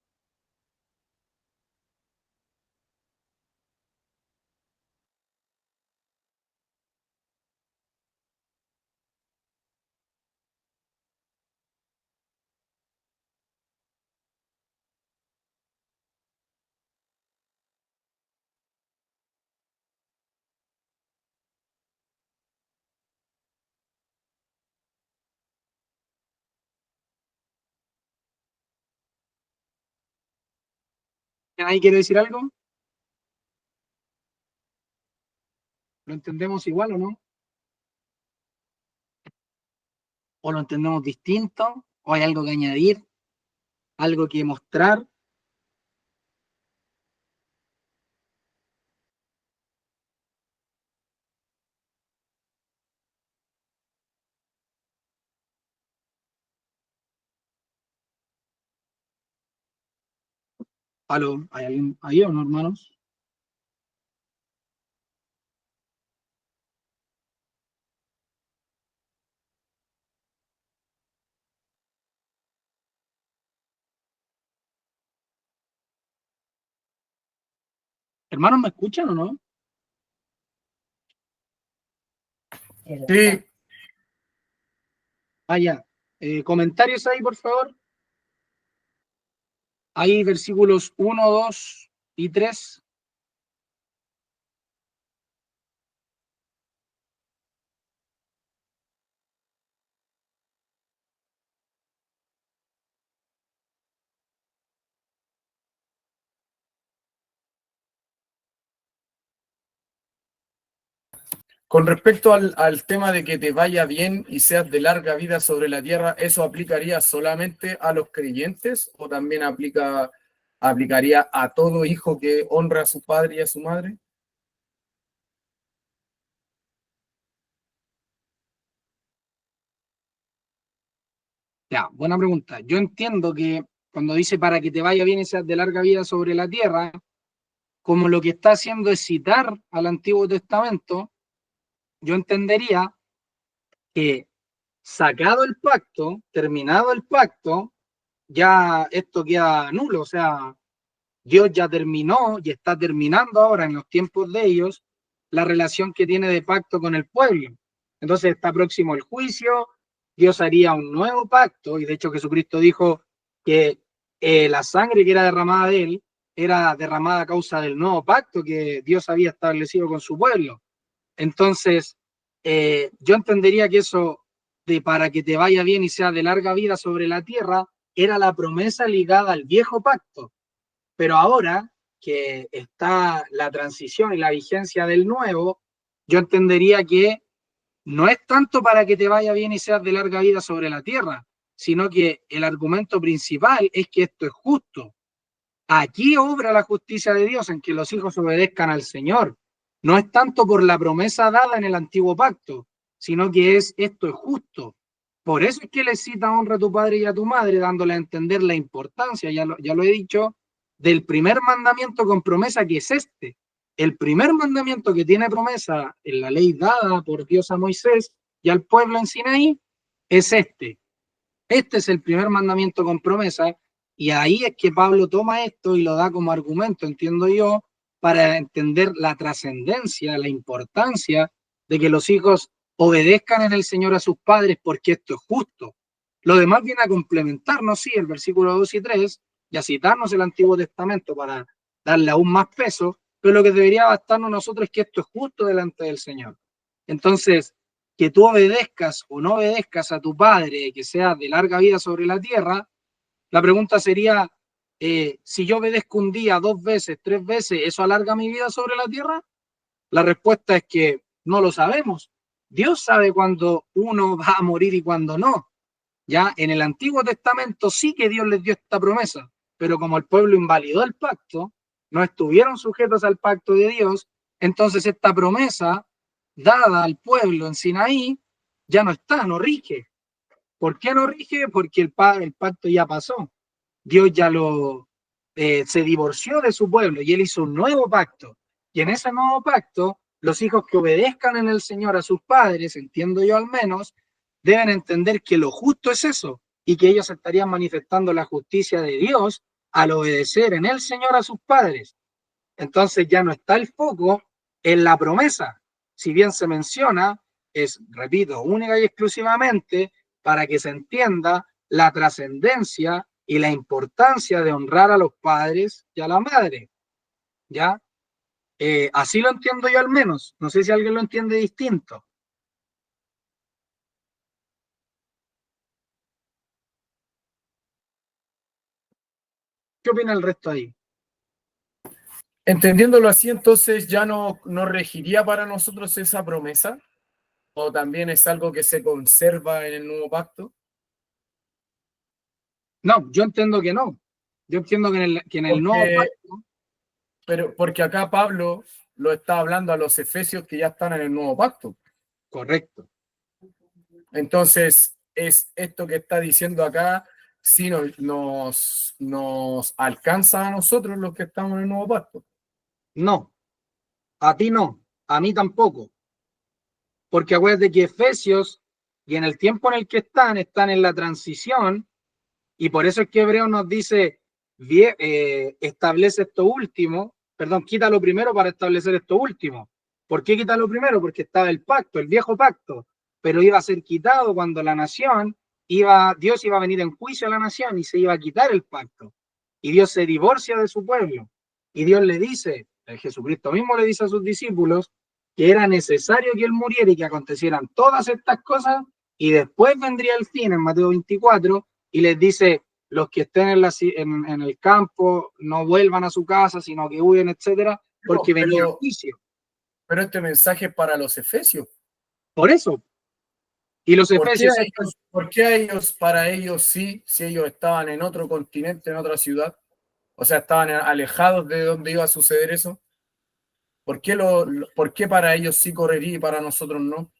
¿Ahí quiere decir algo? ¿Lo entendemos igual o no? ¿O lo entendemos distinto? ¿O hay algo que añadir? ¿Algo que mostrar? ¿Aló? ¿Hay alguien ahí o no, hermanos? ¿Hermanos me escuchan o no? Sí, Ah, ya. Comentarios ahí, por favor. Hay versículos 1, 2 y 3. con respecto al tema de que te vaya bien y seas de larga vida sobre la tierra, ¿eso aplicaría solamente a los creyentes o también aplicaría a todo hijo que honra a su padre y a su madre? Ya, buena pregunta. Yo entiendo que cuando dice para que te vaya bien y seas de larga vida sobre la tierra, como lo que está haciendo es citar al Antiguo Testamento, yo entendería que sacado el pacto, terminado el pacto, ya esto queda nulo, o sea, Dios ya terminó y está terminando ahora en los tiempos de ellos la relación que tiene de pacto con el pueblo. Entonces está próximo el juicio, Dios haría un nuevo pacto y de hecho Jesucristo dijo que la sangre que era derramada de él era derramada a causa del nuevo pacto que Dios había establecido con su pueblo. Entonces, yo entendería que eso de para que te vaya bien y sea de larga vida sobre la tierra era la promesa ligada al viejo pacto. Pero ahora que está la transición y la vigencia del nuevo, yo entendería que no es tanto para que te vaya bien y seas de larga vida sobre la tierra, sino que el argumento principal es que esto es justo. Aquí obra la justicia de Dios en que los hijos obedezcan al Señor. No es tanto por la promesa dada en el antiguo pacto, sino que esto es justo. Por eso es que le cita honra a tu padre y a tu madre, dándole a entender la importancia, ya lo he dicho, del primer mandamiento con promesa que es este. El primer mandamiento que tiene promesa en la ley dada por Dios a Moisés y al pueblo en Sinaí es este. Este es el primer mandamiento con promesa Y ahí es que Pablo toma esto y lo da como argumento, entiendo yo, para entender la trascendencia, la importancia de que los hijos obedezcan en el Señor a sus padres, porque esto es justo. Lo demás viene a complementarnos, sí, el versículo 2 y 3, y a citarnos el Antiguo Testamento para darle aún más peso, pero lo que debería bastarnos nosotros es que esto es justo delante del Señor. Entonces, que tú obedezcas o no obedezcas a tu padre, que sea de larga vida sobre la tierra, la pregunta sería, si yo obedezco un día, 2 veces, 3 veces, ¿eso alarga mi vida sobre la tierra? La respuesta es que no lo sabemos. Dios sabe cuándo uno va a morir y cuándo no. Ya en el Antiguo Testamento sí que Dios les dio esta promesa, pero como el pueblo invalidó el pacto, no estuvieron sujetos al pacto de Dios, entonces esta promesa dada al pueblo en Sinaí ya no está, no rige. ¿Por qué no rige? Porque el pacto ya pasó. Dios ya se divorció de su pueblo y él hizo un nuevo pacto. Y en ese nuevo pacto, los hijos que obedezcan en el Señor a sus padres, entiendo yo al menos, deben entender que lo justo es eso y que ellos estarían manifestando la justicia de Dios al obedecer en el Señor a sus padres. Entonces ya no está el foco en la promesa. Si bien se menciona, es, repito, única y exclusivamente para que se entienda la trascendencia y la importancia de honrar a los padres y a la madre. ¿Ya? Así lo entiendo yo al menos. No sé si alguien lo entiende distinto. ¿Qué opina el resto ahí? Entendiéndolo así, entonces ya no regiría para nosotros esa promesa, o también es algo que se conserva en el nuevo pacto. No, yo entiendo que no. Yo entiendo que en el nuevo pacto. Pero porque acá Pablo lo está hablando a los efesios que ya están en el nuevo pacto. Correcto. Entonces, es esto que está diciendo acá, si nos alcanza a nosotros los que estamos en el nuevo pacto. No, a ti no, a mí tampoco. Porque acuérdate que Efesios, y en el tiempo en el que están en la transición, y por eso es que Hebreo nos dice, establece esto último, perdón, quita lo primero para establecer esto último. ¿Por qué quita lo primero? Porque estaba el pacto, el viejo pacto, pero iba a ser quitado cuando la nación Dios iba a venir en juicio a la nación y se iba a quitar el pacto. Y Dios se divorcia de su pueblo. Y Dios le dice, Jesucristo mismo le dice a sus discípulos, que era necesario que él muriera y que acontecieran todas estas cosas, y después vendría el fin en Mateo 24, y les dice, los que estén en el campo no vuelvan a su casa, sino que huyen, etcétera, porque venía el juicio. Pero este mensaje es para los efesios. Por eso. Y los efesios... ¿Por qué para ellos sí, si ellos estaban en otro continente, en otra ciudad? O sea, estaban alejados de donde iba a suceder eso. ¿Por qué para ellos sí correría y para nosotros no?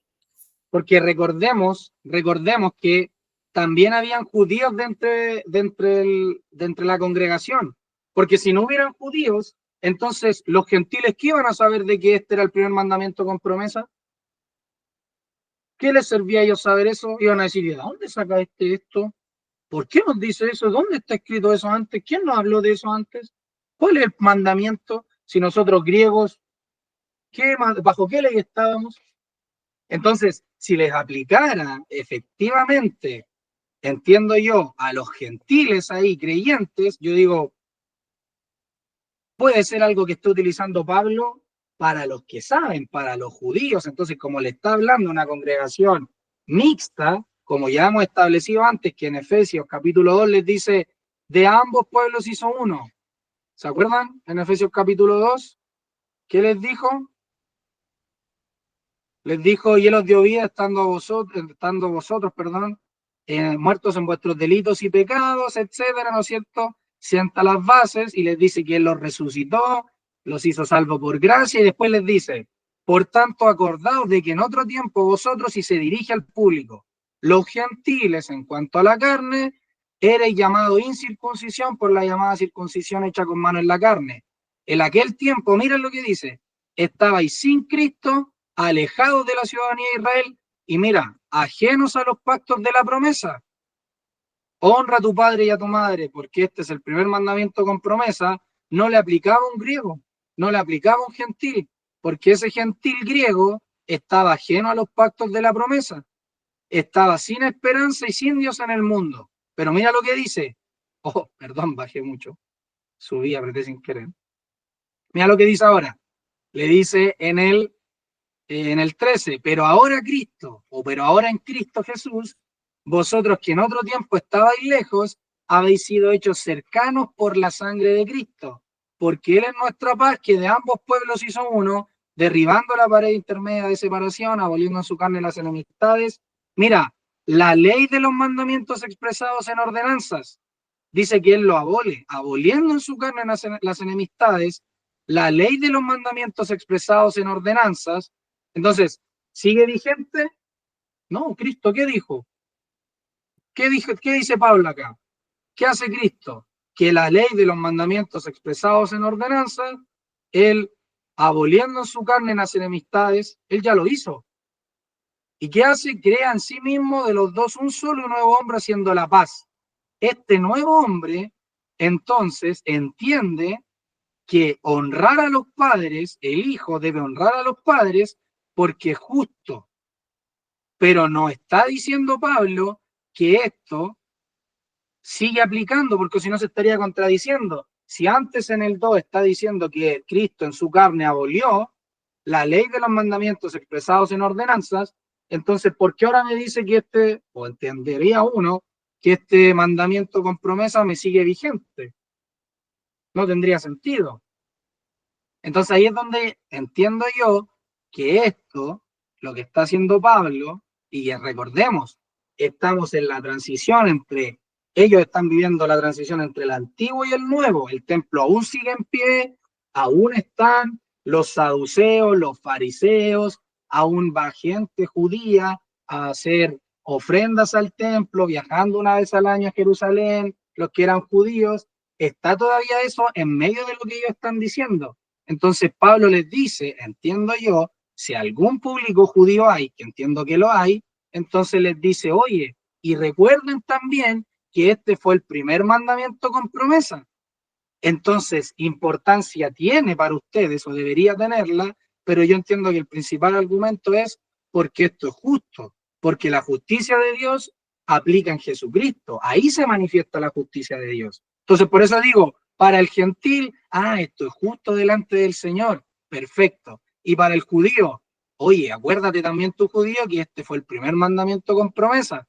Porque recordemos que también habían judíos de entre la congregación. Porque si no hubieran judíos, entonces los gentiles, ¿qué iban a saber de que este era el primer mandamiento con promesa? ¿Qué les servía a ellos saber eso? Iban a decir, ¿de dónde saca esto? ¿Por qué nos dice eso? ¿Dónde está escrito eso antes? ¿Quién nos habló de eso antes? ¿Cuál es el mandamiento? Si nosotros griegos, ¿bajo qué ley estábamos? Entonces, si les aplicara efectivamente, entiendo yo, a los gentiles ahí creyentes, yo digo, puede ser algo que esté utilizando Pablo para los que saben, para los judíos. Entonces, como le está hablando una congregación mixta, como ya hemos establecido antes, que en Efesios capítulo 2 les dice, de ambos pueblos hizo uno. ¿Se acuerdan? En Efesios capítulo 2, ¿qué les dijo? Les dijo, y él os dio vida estando vosotros, muertos en vuestros delitos y pecados, etcétera, ¿no es cierto? Sienta las bases y les dice que él los resucitó, los hizo salvo por gracia, y después les dice, por tanto, acordaos de que en otro tiempo vosotros, y se dirige al público, los gentiles en cuanto a la carne, erais llamado incircuncisión por la llamada circuncisión hecha con mano en la carne. En aquel tiempo, miren lo que dice, estabais sin Cristo, alejados de la ciudadanía de Israel y mira, ajenos a los pactos de la promesa. honra a tu padre y a tu madre, porque este es el primer mandamiento con promesa, no le aplicaba a un griego, no le aplicaba a un gentil, porque ese gentil griego estaba ajeno a los pactos de la promesa, estaba sin esperanza y sin Dios en el mundo. Pero mira lo que dice. Oh, perdón, bajé mucho. Subí, apreté sin querer. Mira lo que dice ahora. Le dice en el 13, pero ahora Cristo, o pero ahora en Cristo Jesús, vosotros que en otro tiempo estabais lejos, habéis sido hechos cercanos por la sangre de Cristo, porque Él es nuestra paz, que de ambos pueblos hizo uno, derribando la pared intermedia de separación, aboliendo en su carne las enemistades. Mira, la ley de los mandamientos expresados en ordenanzas, dice que Él lo abole, aboliendo en su carne las enemistades, la ley de los mandamientos expresados en ordenanzas. Entonces, ¿sigue vigente? No, Cristo, ¿qué dijo? ¿Qué dice Pablo acá? ¿Qué hace Cristo? Que la ley de los mandamientos expresados en ordenanzas, Él, aboliendo en su carne las enemistades, Él ya lo hizo. ¿Y qué hace? Crea en sí mismo de los dos un solo y nuevo hombre haciendo la paz. Este nuevo hombre, entonces, entiende que honrar a los padres, el hijo debe honrar a los padres porque es justo. Pero no está diciendo Pablo que esto sigue aplicando, porque si no se estaría contradiciendo. Si antes en el 2 está diciendo que Cristo en su carne abolió la ley de los mandamientos expresados en ordenanzas, entonces, ¿por qué ahora me dice que o entendería uno, que este mandamiento con promesa me sigue vigente? No tendría sentido. Entonces ahí es donde entiendo yo que esto, lo que está haciendo Pablo, y recordemos, estamos en la transición ellos están viviendo la transición entre el antiguo y el nuevo, el templo aún sigue en pie, aún están los saduceos, los fariseos, aún va gente judía a hacer ofrendas al templo, viajando una vez al año a Jerusalén, los que eran judíos, está todavía eso en medio de lo que ellos están diciendo. Entonces Pablo les dice, entiendo yo, si algún público judío hay, que entiendo que lo hay, entonces les dice, oye, y recuerden también que este fue el primer mandamiento con promesa. Entonces, importancia tiene para ustedes, o debería tenerla, pero yo entiendo que el principal argumento es porque esto es justo, porque la justicia de Dios aplica en Jesucristo. Ahí se manifiesta la justicia de Dios. Entonces, por eso digo, para el gentil, esto es justo delante del Señor, perfecto. Y para el judío, oye, acuérdate también tu judío que este fue el primer mandamiento con promesa,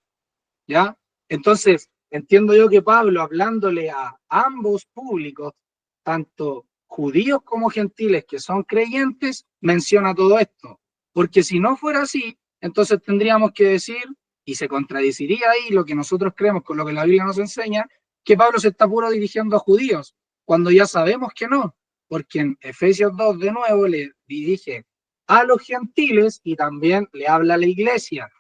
¿ya? Entonces, entiendo yo que Pablo, hablándole a ambos públicos, tanto judíos como gentiles que son creyentes, menciona todo esto. Porque si no fuera así, entonces tendríamos que decir, y se contradeciría ahí lo que nosotros creemos con lo que la Biblia nos enseña, que Pablo se está puro dirigiendo a judíos, cuando ya sabemos que no, porque en Efesios 2 de nuevo le dirige a los gentiles y también le habla a la iglesia.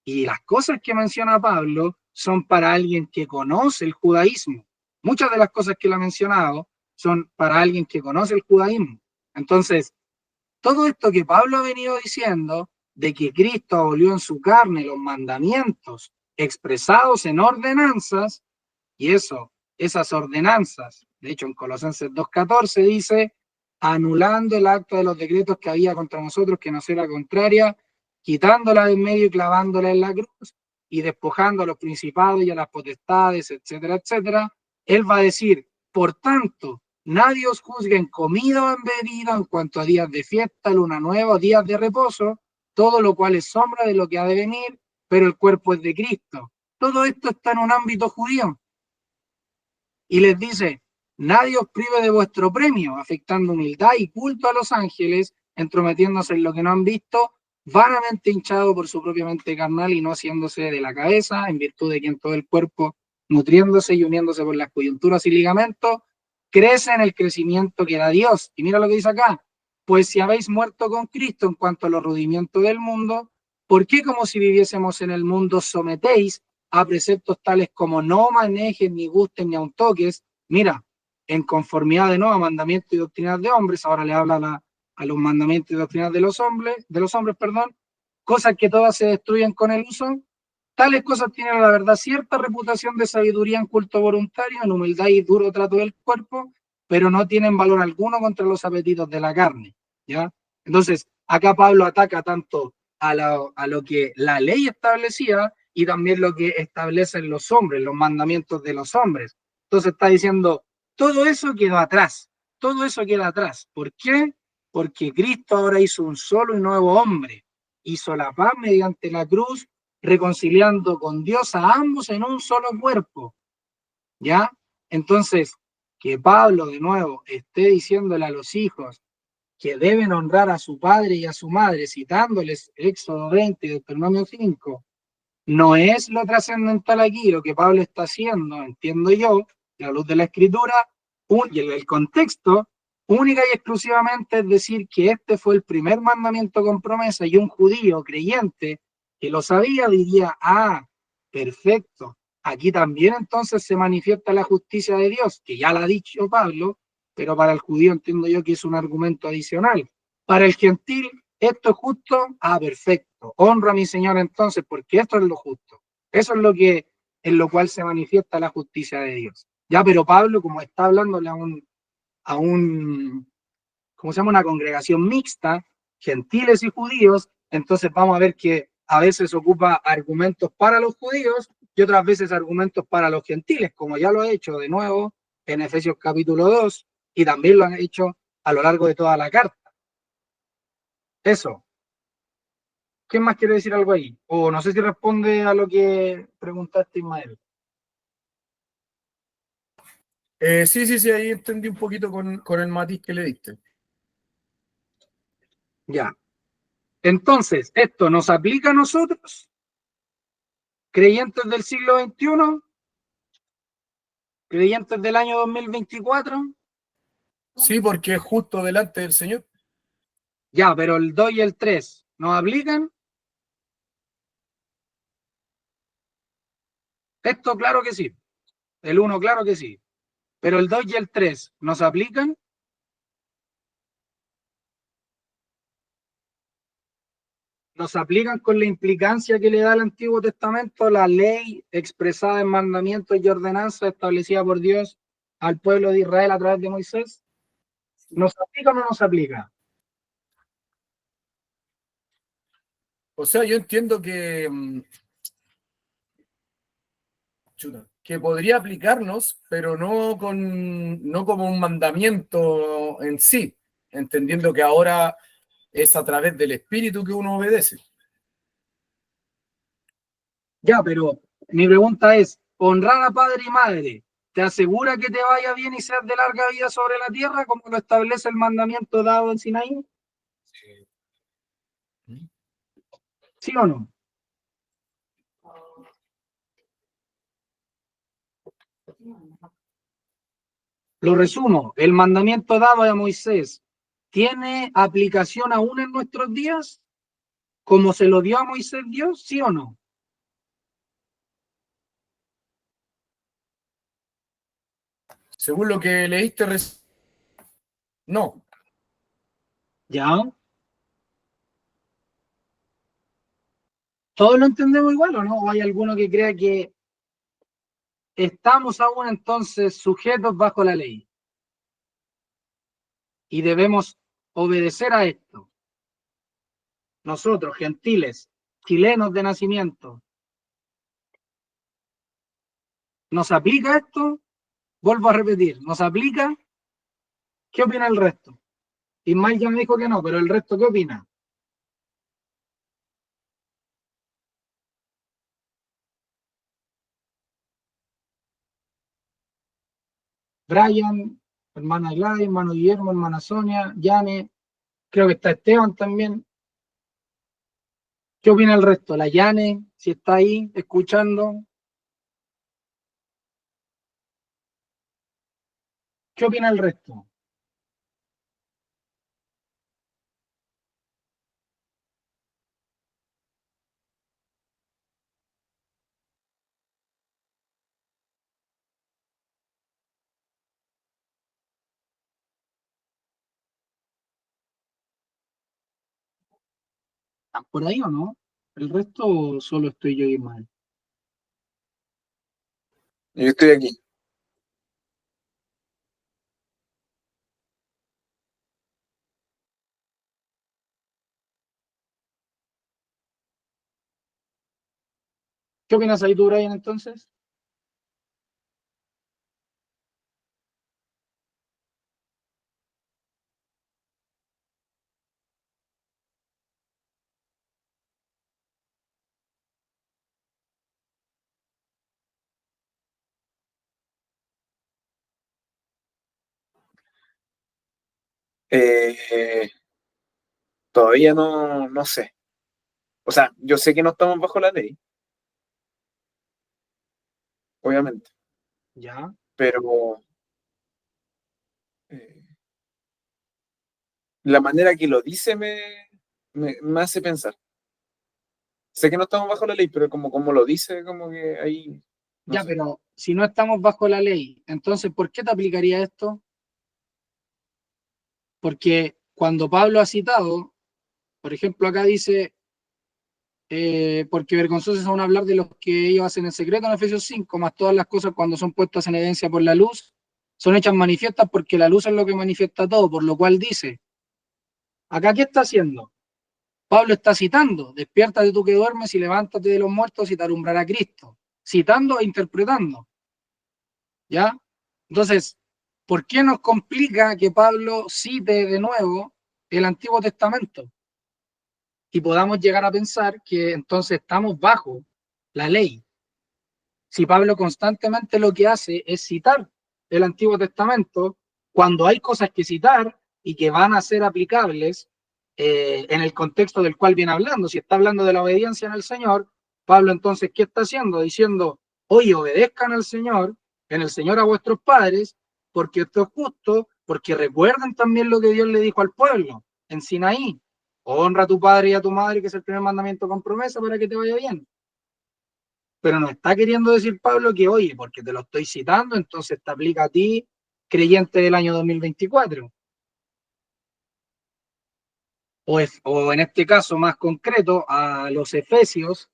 Y las cosas que menciona Pablo son para alguien que conoce el judaísmo. Muchas de las cosas que él ha mencionado son para alguien que conoce el judaísmo. Entonces, todo esto que Pablo ha venido diciendo, de que Cristo abolió en su carne los mandamientos expresados en ordenanzas, y esas ordenanzas, de hecho en Colosenses 2:14 dice, anulando el acto de los decretos que había contra nosotros, que nos era contraria, quitándola de en medio y clavándola en la cruz, y despojando a los principados y a las potestades, etcétera, etcétera. Él va a decir, por tanto, nadie os juzgue en comida o en bebida, en cuanto a días de fiesta, luna nueva, días de reposo, todo lo cual es sombra de lo que ha de venir, pero el cuerpo es de Cristo. Todo esto está en un ámbito judío. Y les dice, nadie os prive de vuestro premio, afectando humildad y culto a los ángeles, entrometiéndose en lo que no han visto, vanamente hinchado por su propia mente carnal y no haciéndose de la cabeza, en virtud de quien todo el cuerpo, nutriéndose y uniéndose por las coyunturas y ligamentos, crece en el crecimiento que da Dios. Y mira lo que dice acá, pues si habéis muerto con Cristo en cuanto a los rudimientos del mundo, ¿por qué como si viviésemos en el mundo sometéis a preceptos tales como no manejes, ni gusten, ni aun toques? Mira, en conformidad de nuevo a mandamientos y doctrinas de hombres, ahora le habla a los mandamientos y doctrinas de los hombres, cosas que todas se destruyen con el uso, Tales cosas tienen la verdad cierta reputación de sabiduría en culto voluntario, en humildad y duro trato del cuerpo, pero no tienen valor alguno contra los apetitos de la carne, ¿ya? Entonces, acá Pablo ataca tanto a lo que la ley establecía y también lo que establecen los hombres, los mandamientos de los hombres. Entonces está diciendo, todo eso quedó atrás, todo eso queda atrás. ¿Por qué? Porque Cristo ahora hizo un solo y nuevo hombre, hizo la paz mediante la cruz, reconciliando con Dios a ambos en un solo cuerpo, ¿ya? Entonces, que Pablo de nuevo esté diciéndole a los hijos que deben honrar a su padre y a su madre, citándoles Éxodo 20 y Deuteronomio 5, no es lo trascendental aquí, lo que Pablo está haciendo, entiendo yo, a la luz de la escritura, y el contexto, única y exclusivamente es decir que este fue el primer mandamiento con promesa y un judío creyente que lo sabía diría, ah, perfecto, aquí también entonces se manifiesta la justicia de Dios, que ya la ha dicho Pablo, pero para el judío entiendo yo que es un argumento adicional. Para el gentil, esto es justo, ah, perfecto, honro a mi Señor entonces, porque esto es lo justo. Eso es lo que, en lo cual se manifiesta la justicia de Dios. Ya, pero Pablo, como está hablándole ¿cómo se llama? Una congregación mixta, gentiles y judíos, entonces vamos a ver que a veces ocupa argumentos para los judíos y otras veces argumentos para los gentiles, como ya lo ha hecho de nuevo en Efesios capítulo 2 y también lo han hecho a lo largo de toda la carta. Eso. ¿Quién más quiere decir algo ahí? O no sé si responde a lo que preguntaste, Ismael. Sí, ahí entendí un poquito con el matiz que le diste. Ya. Entonces, ¿esto nos aplica a nosotros, creyentes del siglo XXI, creyentes del año 2024? Sí, porque es justo delante del Señor. Ya, pero el 2 y el 3, ¿nos aplican? Esto claro que sí. El 1 claro que sí. Pero el 2 y el 3, ¿nos aplican? Nos aplican con la implicancia que le da el Antiguo Testamento, la ley expresada en mandamientos y ordenanzas establecida por Dios al pueblo de Israel a través de Moisés. ¿Nos aplica o no nos aplica? O sea, yo entiendo que podría aplicarnos, pero no como un mandamiento en sí, entendiendo que ahora es a través del Espíritu que uno obedece. Ya, pero mi pregunta es, honrar a padre y madre, ¿te asegura que te vaya bien y seas de larga vida sobre la tierra, como lo establece el mandamiento dado en Sinaí? ¿Sí o no? Lo resumo, el mandamiento dado a Moisés, ¿tiene aplicación aún en nuestros días? ¿Como se lo dio a Moisés Dios? ¿Sí o no? Según lo que leíste, no. ¿Ya? ¿Todos lo entendemos igual o no? ¿O hay alguno que crea que estamos aún entonces sujetos bajo la ley y debemos obedecer a esto? Nosotros, gentiles, chilenos de nacimiento, ¿nos aplica esto? Vuelvo a repetir, ¿nos aplica? ¿Qué opina el resto? Ismael ya me dijo que no, pero el resto, ¿qué opina? Brian, hermana Gladys, hermano Guillermo, hermana Sonia, Yane, creo que está Esteban también. ¿Qué opina el resto? La Yane, si está ahí escuchando. ¿Qué opina el resto? ¿Están por ahí o no? ¿El resto solo estoy yo y Ismael? Yo estoy aquí. ¿Qué opinas ahí tú, Brian, entonces? Eh, Todavía no sé. O sea, yo sé que no estamos bajo la ley, obviamente, Ya. pero eh, la manera que lo dice me hace pensar. Sé que no estamos bajo la ley, pero como lo dice, como que ahí, no Ya, sé. pero si no estamos bajo la ley, entonces, ¿por qué te aplicaría esto? Porque cuando Pablo ha citado, por ejemplo, acá dice, porque vergonzosos son hablar de los que ellos hacen en secreto en Efesios 5, más todas las cosas cuando son puestas en evidencia por la luz, son hechas manifiestas porque la luz es lo que manifiesta todo, por lo cual dice, acá, ¿qué está haciendo? Pablo está citando, despiértate tú que duermes y levántate de los muertos y te alumbrará Cristo, citando e interpretando, ¿ya? Entonces, ¿por qué nos complica que Pablo cite de nuevo el Antiguo Testamento? Y podamos llegar a pensar que entonces estamos bajo la ley. Si Pablo constantemente lo que hace es citar el Antiguo Testamento, cuando hay cosas que citar y que van a ser aplicables en el contexto del cual viene hablando. Si está hablando de la obediencia en el Señor, Pablo entonces, ¿qué está haciendo? Diciendo, oye, obedezcan al Señor, en el Señor a vuestros padres, porque esto es justo, porque recuerden también lo que Dios le dijo al pueblo en Sinaí. Honra a tu padre y a tu madre, que es el primer mandamiento con promesa para que te vaya bien. Pero no está queriendo decir Pablo que, oye, porque te lo estoy citando, entonces te aplica a ti, creyente del año 2024. O en este caso más concreto, a los Efesios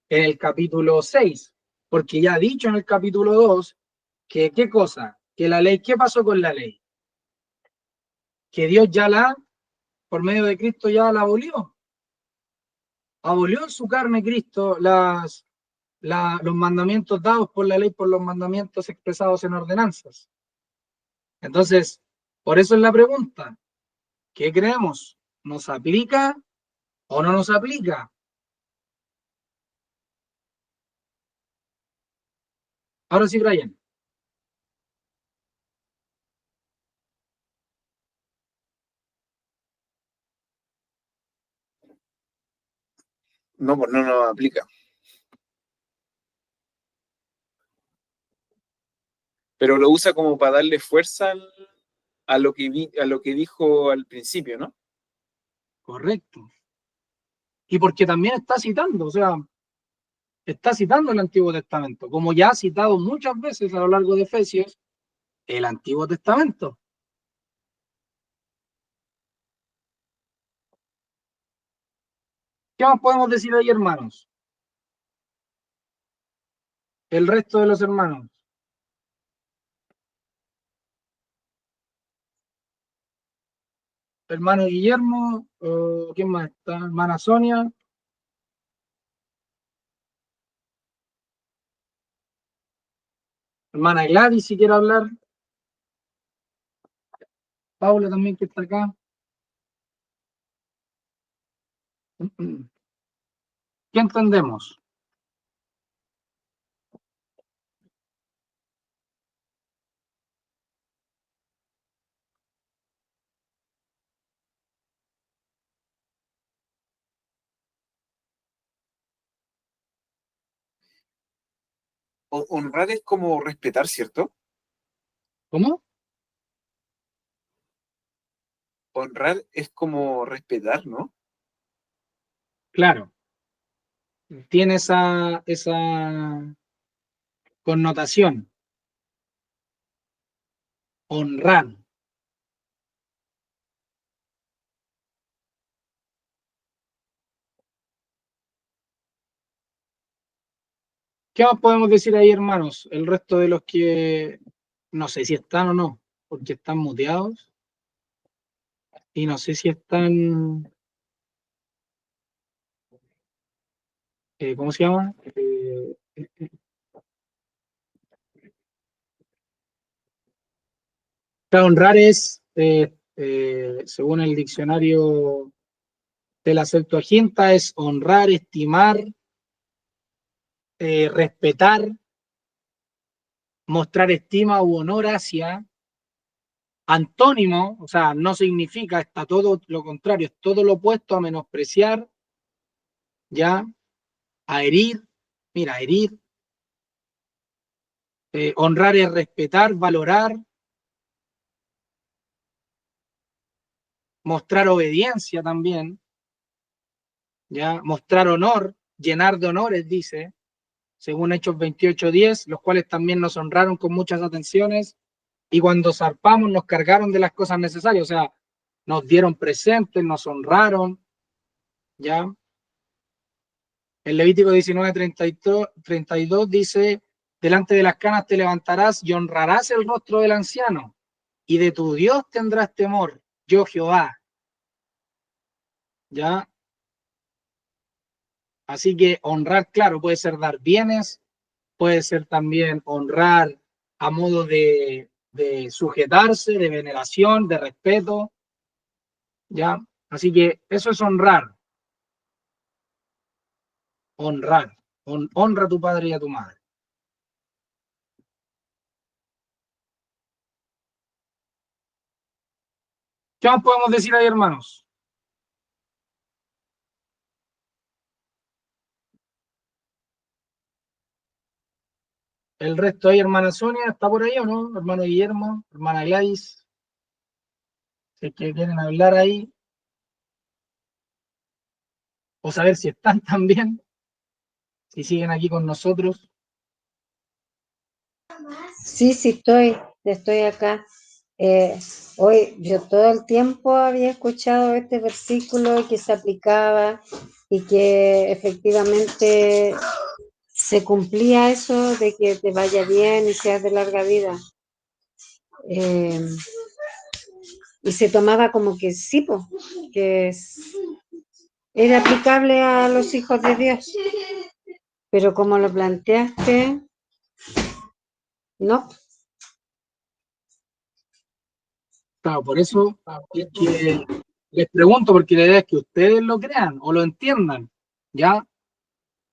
en el capítulo 6, porque ya ha dicho en el capítulo 2 que, ¿qué cosa? Que la ley, ¿qué pasó con la ley? Que Dios ya por medio de Cristo ya la abolió. Abolió en su carne Cristo los mandamientos dados por la ley, por los mandamientos expresados en ordenanzas. Entonces, por eso es la pregunta, ¿qué creemos? ¿Nos aplica o no nos aplica? Ahora sí, Brian. No, pues no nos aplica. Pero lo usa como para darle fuerza a lo a lo que dijo al principio, ¿no? Correcto. Y porque también está citando, o sea, está citando el Antiguo Testamento, como ya ha citado muchas veces a lo largo de Efesios el Antiguo Testamento. ¿Qué más podemos decir ahí, hermanos? El resto de los hermanos. Hermano Guillermo, ¿quién más está? Hermana Sonia, hermana Gladys, si quiere hablar. Paula también que está acá. ¿Qué entendemos? Honrar es como respetar, ¿cierto? ¿Cómo? Honrar es como respetar, ¿no? Claro, tiene esa connotación, honrar. ¿Qué más podemos decir ahí, hermanos? El resto de los que no sé si están o no, porque están muteados. Y no sé si están, ¿cómo se llama? Claro, honrar es, según el diccionario de la Septuaginta, es honrar, estimar, respetar, mostrar estima u honor hacia. Antónimo, o sea, no significa, está todo lo contrario, es todo lo opuesto a menospreciar, ya, a herir, mira, herir. Honrar es respetar, valorar, mostrar obediencia también, ya, mostrar honor, llenar de honores, dice, según Hechos 28:10, los cuales también nos honraron con muchas atenciones, y cuando zarpamos nos cargaron de las cosas necesarias, o sea, nos dieron presentes, nos honraron, ya. El Levítico 19:32 dice, delante de las canas te levantarás y honrarás el rostro del anciano, y de tu Dios tendrás temor, yo Jehová. ¿Ya? Así que honrar, claro, puede ser dar bienes, puede ser también honrar a modo de sujetarse, de veneración, de respeto, ¿ya? Así que eso es honrar, honrar, honra a tu padre y a tu madre. ¿Qué más podemos decir ahí, hermanos? El resto ahí, hermana Sonia, ¿está por ahí o no? Hermano Guillermo, hermana Gladys, si es que quieren hablar ahí, o saber si están también, si siguen aquí con nosotros. Sí, estoy acá. Hoy yo todo el tiempo había escuchado este versículo y que se aplicaba y que efectivamente se cumplía eso de que te vaya bien y seas de larga vida. Y se tomaba como que sí, po, que era aplicable a los hijos de Dios. Pero como lo planteaste, no. Claro, por eso es que les pregunto, porque la idea es que ustedes lo crean o lo entiendan, ¿ya?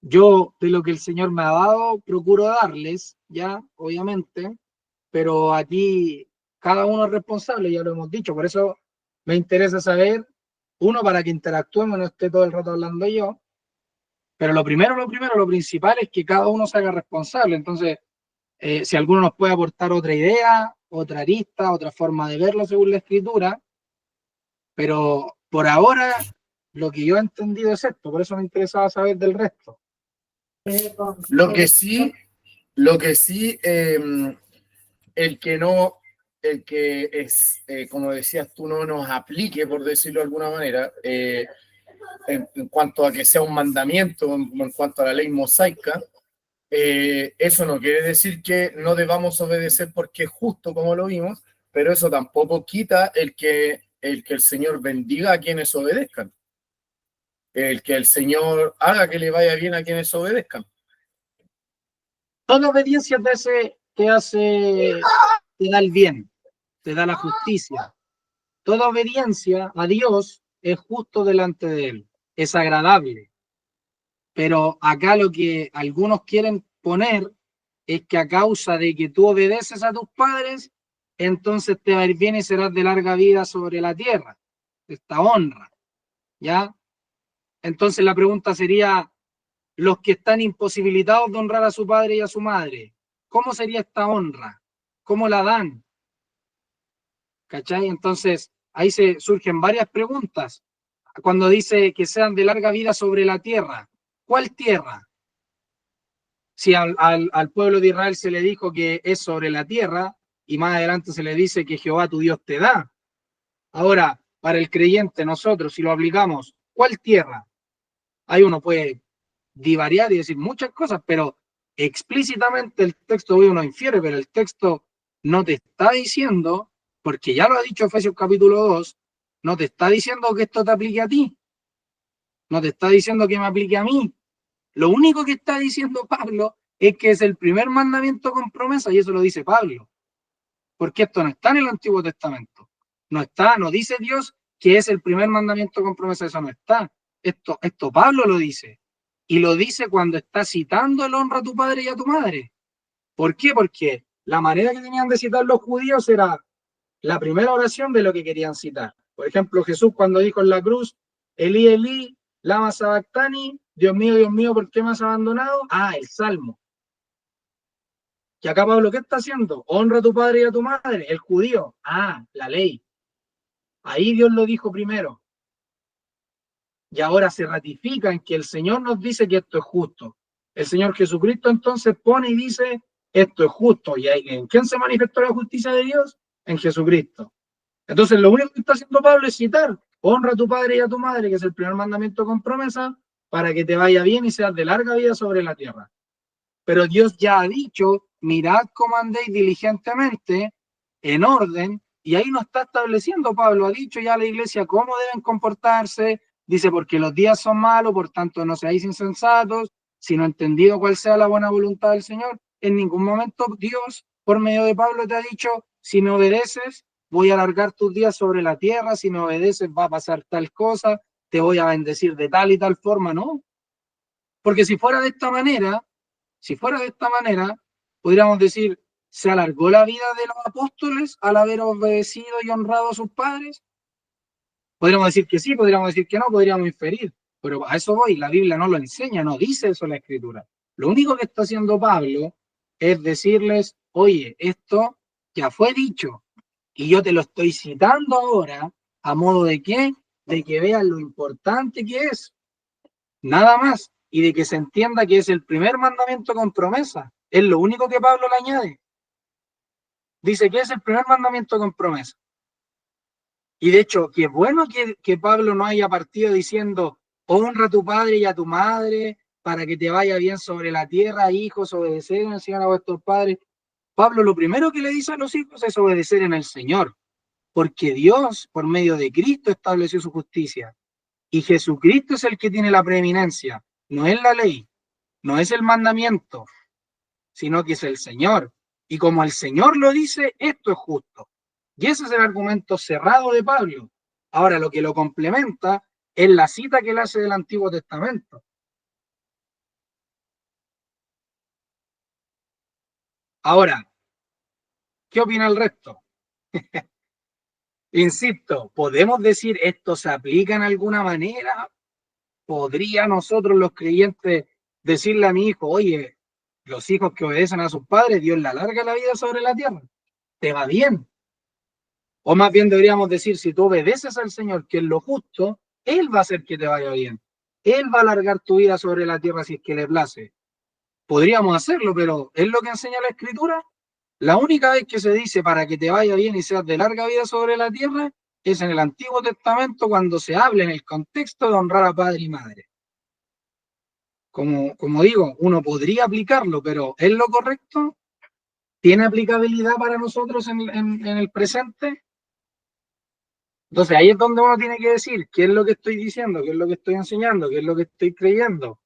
Yo, de lo que el Señor me ha dado, procuro darles, ¿ya? Obviamente, pero aquí cada uno es responsable, ya lo hemos dicho, por eso me interesa saber, uno, para que interactuemos, no esté todo el rato hablando yo, pero lo principal es que cada uno se haga responsable. Entonces, si alguno nos puede aportar otra idea, otra arista, otra forma de verlo según la Escritura, pero por ahora lo que yo he entendido es esto, por eso me interesaba saber del resto. Lo que sí, el que es, como decías tú, no nos aplique, por decirlo de alguna manera, en cuanto a que sea un mandamiento, en cuanto a la ley mosaica, eso no quiere decir que no debamos obedecer porque es justo, como lo vimos, pero eso tampoco quita el que el Señor bendiga a quienes obedezcan, el que el Señor haga que le vaya bien a quienes obedezcan. Toda obediencia te da el bien, te da la justicia. Toda obediencia a Dios es justo delante de Él, es agradable. Pero acá lo que algunos quieren poner es que a causa de que tú obedeces a tus padres, entonces te va a ir bien y serás de larga vida sobre la tierra, esta honra, ¿ya? Entonces la pregunta sería, los que están imposibilitados de honrar a su padre y a su madre, ¿cómo sería esta honra? ¿Cómo la dan? ¿Cachai? Entonces, ahí se surgen varias preguntas. Cuando dice que sean de larga vida sobre la tierra, ¿cuál tierra? Si al pueblo de Israel se le dijo que es sobre la tierra, y más adelante se le dice que Jehová tu Dios te da. Ahora, para el creyente, nosotros, si lo aplicamos, ¿cuál tierra? Ahí uno puede divariar y decir muchas cosas, pero explícitamente el texto, hoy uno infiere, pero el texto no te está diciendo, porque ya lo ha dicho Efesios capítulo 2, no te está diciendo que esto te aplique a ti, no te está diciendo que me aplique a mí. Lo único que está diciendo Pablo es que es el primer mandamiento con promesa, y eso lo dice Pablo, porque esto no está en el Antiguo Testamento. No está, no dice Dios que es el primer mandamiento con promesa, eso no está. Esto Pablo lo dice. Y lo dice cuando está citando el honra a tu padre y a tu madre. ¿Por qué? Porque la manera que tenían de citar los judíos era la primera oración de lo que querían citar. Por ejemplo, Jesús cuando dijo en la cruz, Elí, Elí, lama sabactani, Dios mío, ¿por qué me has abandonado? Ah, el Salmo. Y acá Pablo, ¿qué está haciendo? Honra a tu padre y a tu madre, el judío. Ah, la ley. Ahí Dios lo dijo primero. Y ahora se ratifica en que el Señor nos dice que esto es justo. El Señor Jesucristo entonces pone y dice, esto es justo. ¿Y en quién se manifestó la justicia de Dios? En Jesucristo. Entonces lo único que está haciendo Pablo es citar, honra a tu padre y a tu madre, que es el primer mandamiento con promesa, para que te vaya bien y seas de larga vida sobre la tierra. Pero Dios ya ha dicho, mirad cómo andéis diligentemente, en orden, y ahí no está estableciendo Pablo, ha dicho ya a la iglesia cómo deben comportarse, dice, porque los días son malos, por tanto no seáis insensatos, sino entendido cuál sea la buena voluntad del Señor. En ningún momento Dios, por medio de Pablo, te ha dicho, si me obedeces, voy a alargar tus días sobre la tierra, si me obedeces va a pasar tal cosa, te voy a bendecir de tal y tal forma, ¿no? Porque si fuera de esta manera, podríamos decir, ¿se alargó la vida de los apóstoles al haber obedecido y honrado a sus padres? Podríamos decir que sí, podríamos decir que no, podríamos inferir, pero a eso voy, la Biblia no lo enseña, no dice eso la Escritura. Lo único que está haciendo Pablo es decirles, oye, esto ya fue dicho y yo te lo estoy citando ahora, ¿a modo de qué? De que vean lo importante que es, nada más, y de que se entienda que es el primer mandamiento con promesa. Es lo único que Pablo le añade. Dice que es el primer mandamiento con promesa. Y de hecho, qué bueno que Pablo no haya partido diciendo, honra a tu padre y a tu madre para que te vaya bien sobre la tierra, hijos, obedecer en el Señor a vuestros padres. Pablo lo primero que le dice a los hijos es obedecer en el Señor, porque Dios, por medio de Cristo, estableció su justicia. Y Jesucristo es el que tiene la preeminencia, no es la ley, no es el mandamiento, sino que es el Señor. Y como el Señor lo dice, esto es justo. Y ese es el argumento cerrado de Pablo. Ahora, lo que lo complementa es la cita que él hace del Antiguo Testamento. Ahora, ¿qué opina el resto? Insisto, ¿podemos decir esto se aplica en alguna manera? ¿Podría nosotros los creyentes decirle a mi hijo, oye, los hijos que obedecen a sus padres, Dios le alarga la vida sobre la tierra? ¿Te va bien? O más bien deberíamos decir, si tú obedeces al Señor, que es lo justo, Él va a hacer que te vaya bien. Él va a alargar tu vida sobre la tierra si es que le place. Podríamos hacerlo, pero ¿es lo que enseña la Escritura? La única vez que se dice para que te vaya bien y seas de larga vida sobre la tierra es en el Antiguo Testamento cuando se habla en el contexto de honrar a padre y madre. Como digo, uno podría aplicarlo, pero ¿es lo correcto? ¿Tiene aplicabilidad para nosotros en el presente? Entonces ahí es donde uno tiene que decir qué es lo que estoy diciendo, qué es lo que estoy enseñando, qué es lo que estoy creyendo.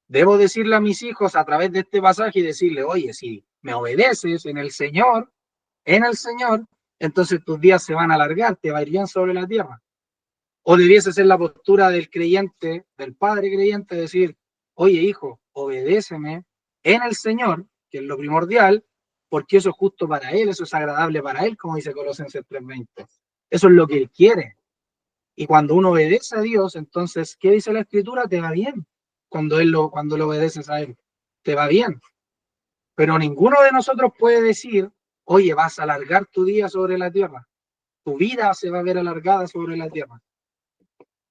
Debo decirle a mis hijos a través de este pasaje y decirle, oye, si me obedeces en el Señor, entonces tus días se van a alargar, te va a ir bien sobre la tierra. O debiese ser la postura del creyente, del padre creyente, decir, oye hijo, obedéceme en el Señor, que es lo primordial, porque eso es justo para Él, eso es agradable para Él, como dice Colosenses 3:20. Eso es lo que Él quiere. Y cuando uno obedece a Dios, entonces, ¿qué dice la Escritura? Te va bien. Cuando lo obedeces a Él, te va bien. Pero ninguno de nosotros puede decir, oye, vas a alargar tu día sobre la tierra. Tu vida se va a ver alargada sobre la tierra.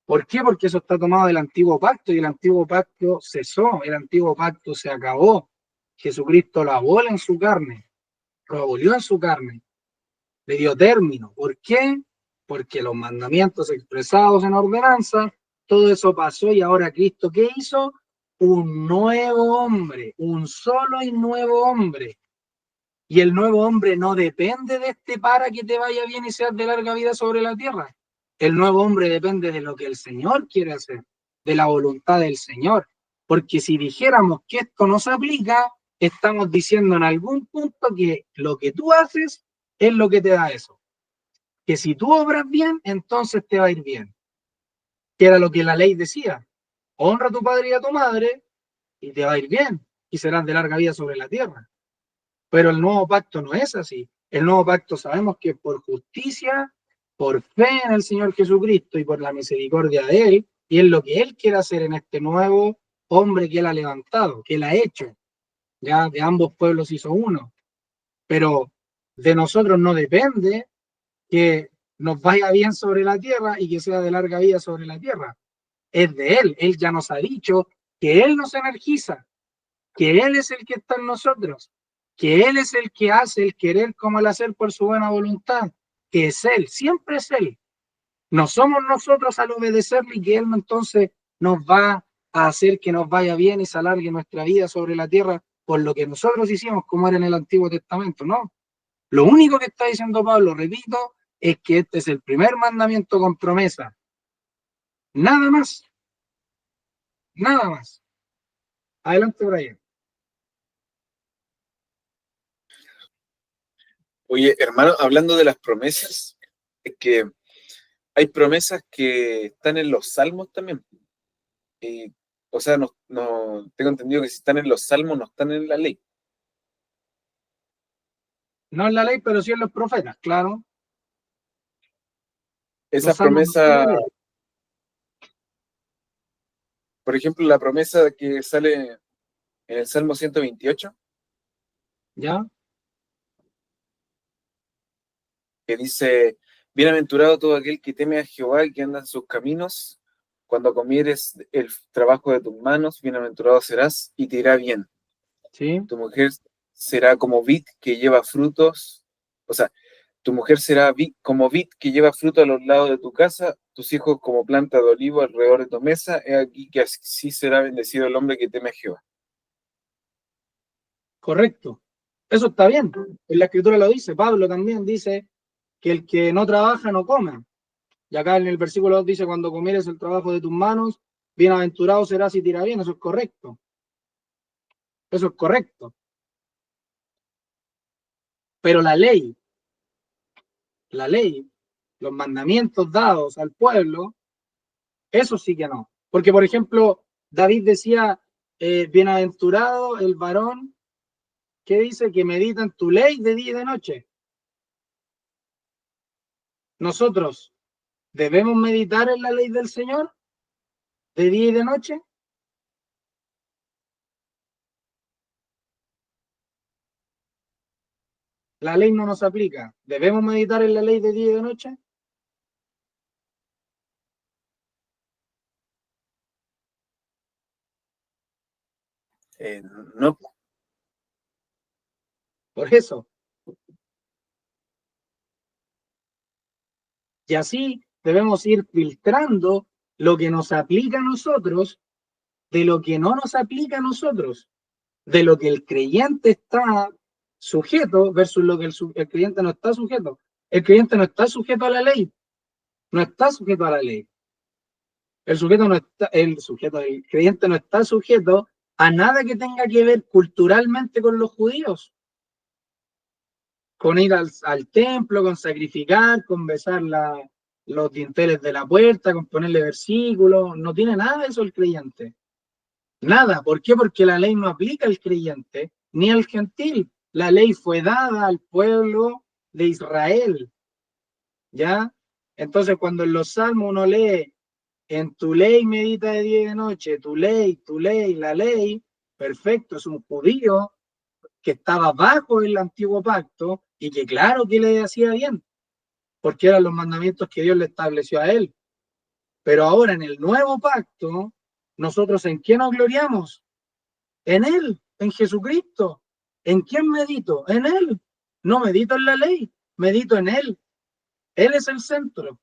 ¿Por qué? Porque eso está tomado del antiguo pacto y el antiguo pacto cesó, el antiguo pacto se acabó. Jesucristo lo abolió en su carne, lo abolió en su carne, le dio término. ¿Por qué? Porque los mandamientos expresados en ordenanza, todo eso pasó y ahora Cristo, ¿qué hizo? un nuevo hombre, un solo y nuevo hombre. Y el nuevo hombre no depende de este para que te vaya bien y seas de larga vida sobre la tierra. El nuevo hombre depende de lo que el Señor quiere hacer, de la voluntad del Señor. Porque si dijéramos que esto no se aplica, estamos diciendo en algún punto que lo que tú haces es lo que te da eso. Que si tú obras bien, entonces te va a ir bien. Que era lo que la ley decía. Honra a tu padre y a tu madre y te va a ir bien y serás de larga vida sobre la tierra. Pero el nuevo pacto no es así. El nuevo pacto sabemos que por justicia, por fe en el Señor Jesucristo y por la misericordia de Él, y es lo que Él quiere hacer en este nuevo hombre que Él ha levantado, que Él ha hecho. Ya de ambos pueblos hizo uno. Pero de nosotros no depende que nos vaya bien sobre la tierra y que sea de larga vida sobre la tierra. Es de Él. Él ya nos ha dicho que Él nos energiza, que Él es el que está en nosotros, que Él es el que hace el querer como el hacer por su buena voluntad, que es Él, siempre es Él. No somos nosotros al obedecerle y que Él entonces nos va a hacer que nos vaya bien y se alargue nuestra vida sobre la tierra por lo que nosotros hicimos como era en el Antiguo Testamento, no. Lo único que está diciendo Pablo, repito, es que este es el primer mandamiento con promesa. Nada más. Nada más. Adelante, Brian. Oye, hermano, hablando de las promesas, es que hay promesas que están en los salmos también. Y, o sea, no tengo entendido que si están en los salmos no están en la ley. No en la ley, pero sí en los profetas, claro. Esas Los salmos no son la promesas, ley. por ejemplo, la promesa que sale en el Salmo 128, ¿Ya? que dice, bienaventurado todo aquel que teme a Jehová y que anda en sus caminos, cuando comieres el trabajo de tus manos, bienaventurado serás y te irá bien. Sí. Tu mujer será como vid que lleva frutos, o sea, tu mujer será como vid que lleva fruto a los lados de tu casa, tus hijos como planta de olivo alrededor de tu mesa, he aquí que así será bendecido el hombre que teme a Jehová. Correcto. Eso está bien. En la escritura lo dice. Pablo también dice que el que no trabaja no come. Y acá en el versículo 2 dice, cuando comieres el trabajo de tus manos, bienaventurado serás y te irá bien. Eso es correcto. Eso es correcto. Pero la ley, los mandamientos dados al pueblo, eso sí que no. Porque, por ejemplo, David decía, bienaventurado el varón que dice que medita en tu ley de día y de noche. Nosotros debemos meditar en la ley del Señor de día y de noche. La ley no nos aplica. ¿Debemos meditar en la ley de día y de noche? No, Por eso. Y así debemos ir filtrando lo que nos aplica a nosotros de lo que no nos aplica a nosotros, de lo que el creyente está sujeto versus lo que el creyente no está sujeto. El creyente no está sujeto a la ley, no está sujeto a la ley. El creyente no está sujeto a nada que tenga que ver culturalmente con los judíos. Con ir al templo, con sacrificar, con besar los dinteles de la puerta, con ponerle versículos. No tiene nada de eso el creyente. Nada. ¿Por qué? Porque la ley no aplica al creyente ni al gentil. La ley fue dada al pueblo de Israel. ¿Ya? Entonces, cuando en los salmos uno lee, en tu ley medita de día y de noche, tu ley, la ley, perfecto, es un judío que estaba bajo el antiguo pacto y que claro que le hacía bien, porque eran los mandamientos que Dios le estableció a él. Pero ahora en el nuevo pacto, nosotros ¿en qué nos gloriamos? En Él, en Jesucristo. ¿En quién medito? En Él. No medito en la ley, medito en Él. Él es el centro.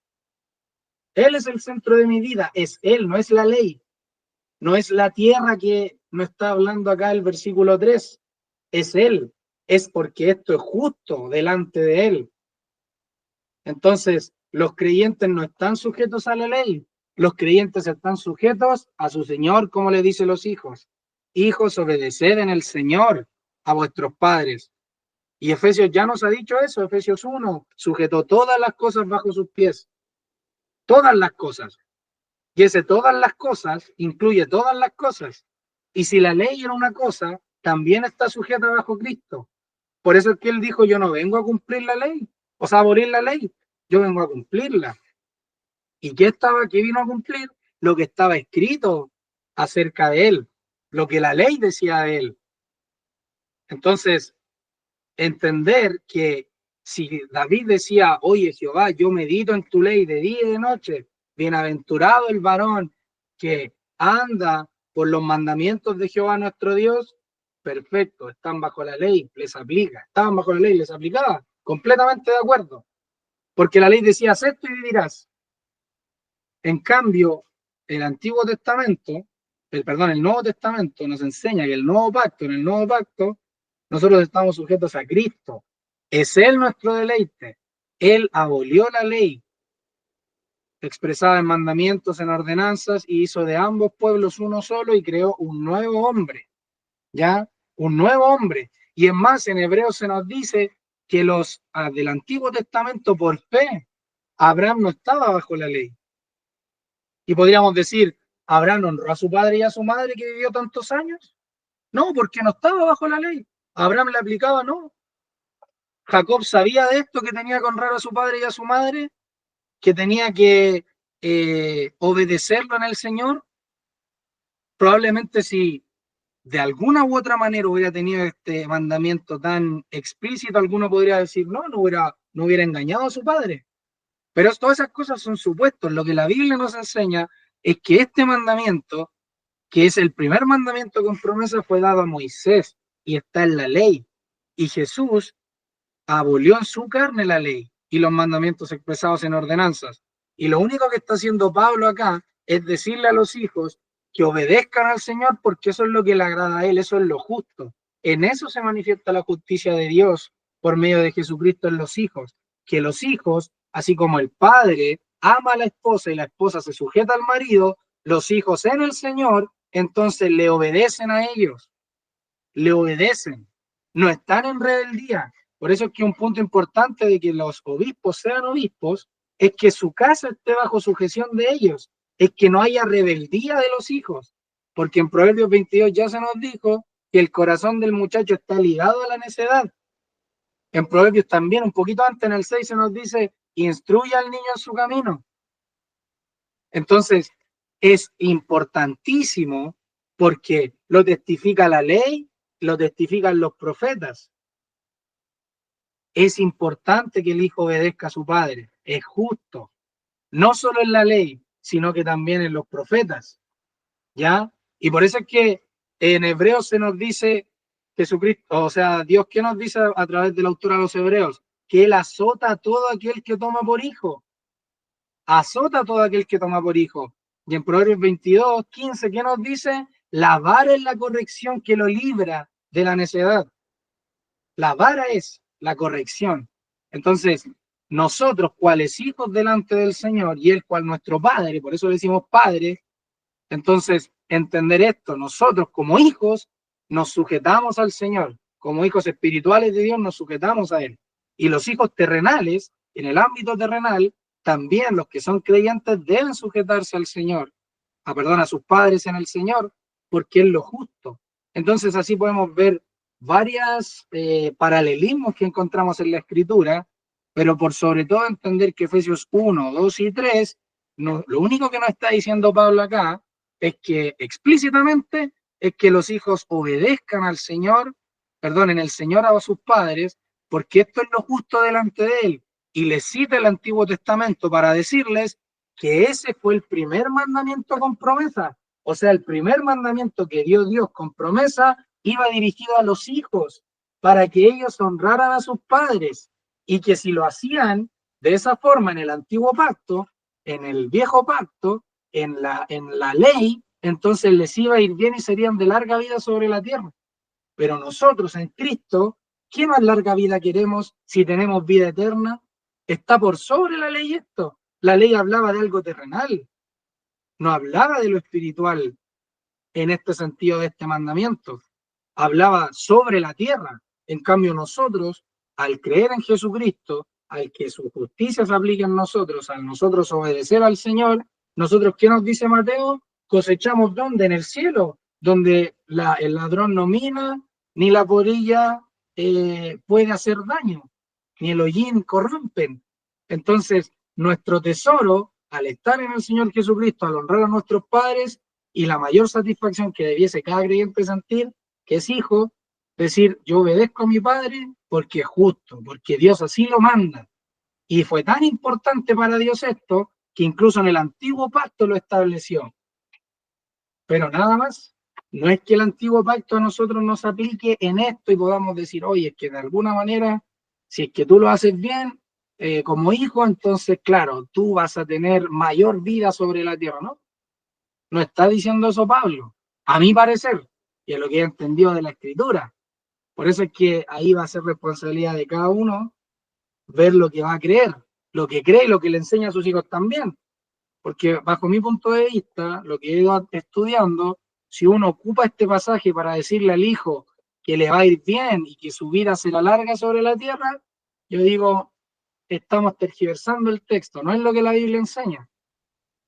Él es el centro de mi vida. Es Él, no es la ley. No es la tierra que nos está hablando acá el versículo 3, es Él. Es porque esto es justo delante de Él. Entonces, los creyentes no están sujetos a la ley. Los creyentes están sujetos a su Señor, como le dicen los hijos. Hijos, obedeced en el Señor a vuestros padres. Y Efesios ya nos ha dicho eso, Efesios 1, sujetó todas las cosas bajo sus pies. Todas las cosas. Y ese todas las cosas incluye todas las cosas. Y si la ley era una cosa, también está sujeta bajo Cristo. Por eso es que él dijo, yo no vengo a cumplir la ley, o sea, a abolir la ley, yo vengo a cumplirla. ¿Y qué vino a cumplir? Lo que estaba escrito acerca de él, lo que la ley decía de él. Entonces, entender que si David decía, oye Jehová, yo medito en tu ley de día y de noche, bienaventurado el varón que anda por los mandamientos de Jehová nuestro Dios, perfecto, están bajo la ley, les aplica, estaban bajo la ley, les aplicaba, completamente de acuerdo, porque la ley decía, haz esto y vivirás. En cambio, el Nuevo Testamento nos enseña que en el Nuevo Pacto, nosotros estamos sujetos a Cristo. Es Él nuestro deleite. Él abolió la ley expresada en mandamientos, en ordenanzas, y hizo de ambos pueblos uno solo y creó un nuevo hombre. ¿Ya? Un nuevo hombre. Y es más, en Hebreos se nos dice que los del Antiguo Testamento, por fe, Abraham no estaba bajo la ley. Y podríamos decir, ¿Abraham honró a su padre y a su madre que vivió tantos años? No, porque no estaba bajo la ley. Abraham le aplicaba, no. Jacob sabía de esto, que tenía que honrar a su padre y a su madre, que tenía que obedecerlo en el Señor. Probablemente si de alguna u otra manera hubiera tenido este mandamiento tan explícito, alguno podría decir, no hubiera engañado a su padre. Pero todas esas cosas son supuestos. Lo que la Biblia nos enseña es que este mandamiento, que es el primer mandamiento con promesa, fue dado a Moisés y está en la ley. Y Jesús abolió en su carne la ley y los mandamientos expresados en ordenanzas. Y lo único que está haciendo Pablo acá es decirle a los hijos que obedezcan al Señor, porque eso es lo que le agrada a Él, eso es lo justo. En eso se manifiesta la justicia de Dios por medio de Jesucristo en los hijos, que los hijos, así como el padre ama a la esposa y la esposa se sujeta al marido, los hijos en el Señor, entonces le obedecen a ellos, le obedecen, no están en rebeldía. Por eso es que un punto importante de que los obispos sean obispos es que su casa esté bajo sujeción de ellos, es que no haya rebeldía de los hijos, porque en Proverbios 22 ya se nos dijo que el corazón del muchacho está ligado a la necedad. En Proverbios también, un poquito antes, en el 6, se nos dice, instruye al niño en su camino. Entonces, es importantísimo porque lo testifica la ley, lo testifican los profetas. Es importante que el hijo obedezca a su padre, es justo, no solo en la ley, sino que también en los profetas, ¿ya? Y por eso es que en Hebreos se nos dice Jesucristo, o sea, Dios, ¿qué nos dice a través del autor a los Hebreos? Que Él azota a todo aquel que toma por hijo, azota a todo aquel que toma por hijo. Y en Proverbios 22, 15, ¿qué nos dice? La vara es la corrección que lo libra de la necedad. La vara es la corrección. Entonces, nosotros, cuales hijos delante del Señor, y Él cual nuestro Padre, por eso le decimos Padre, entonces, entender esto, nosotros como hijos nos sujetamos al Señor, como hijos espirituales de Dios nos sujetamos a Él. Y los hijos terrenales, en el ámbito terrenal, también los que son creyentes deben sujetarse al Señor, a sus padres en el Señor, porque es lo justo. Entonces, así podemos ver varios paralelismos que encontramos en la Escritura, pero por sobre todo entender que Efesios 1, 2 y 3, lo único que nos está diciendo Pablo acá es que explícitamente es que los hijos obedezcan al Señor, perdonen, el Señor a sus padres, porque esto es lo justo delante de Él. Y les cita el Antiguo Testamento para decirles que ese fue el primer mandamiento con promesa. O sea, el primer mandamiento que dio Dios con promesa iba dirigido a los hijos para que ellos honraran a sus padres y que si lo hacían de esa forma en el Antiguo Pacto, en el Viejo Pacto, en la ley, entonces les iba a ir bien y serían de larga vida sobre la tierra. Pero nosotros en Cristo, ¿qué más larga vida queremos si tenemos vida eterna? Está por sobre la ley esto. La ley hablaba de algo terrenal, no hablaba de lo espiritual en este sentido de este mandamiento. Hablaba sobre la tierra. En cambio nosotros, al creer en Jesucristo, al que su justicia se aplique en nosotros, al nosotros obedecer al Señor, nosotros, ¿qué nos dice Mateo? Cosechamos ¿dónde? En el cielo, donde el ladrón no mina, ni la polilla puede hacer daño, ni el hollín corrompen. Entonces, nuestro tesoro, al estar en el Señor Jesucristo, al honrar a nuestros padres, y la mayor satisfacción que debiese cada creyente sentir, que es hijo, decir, yo obedezco a mi padre porque es justo, porque Dios así lo manda. Y fue tan importante para Dios esto, que incluso en el antiguo pacto lo estableció. Pero nada más, no es que el antiguo pacto a nosotros nos aplique en esto y podamos decir, oye, es que de alguna manera, si es que tú lo haces bien, como hijo, entonces, claro, tú vas a tener mayor vida sobre la tierra, ¿no? No está diciendo eso Pablo, a mi parecer, y a lo que he entendido de la escritura. Por eso es que ahí va a ser responsabilidad de cada uno ver lo que va a creer, lo que cree y lo que le enseña a sus hijos también. Porque bajo mi punto de vista, lo que he ido estudiando, si uno ocupa este pasaje para decirle al hijo que le va a ir bien y que su vida será larga sobre la tierra, yo digo, estamos tergiversando el texto, no es lo que la Biblia enseña,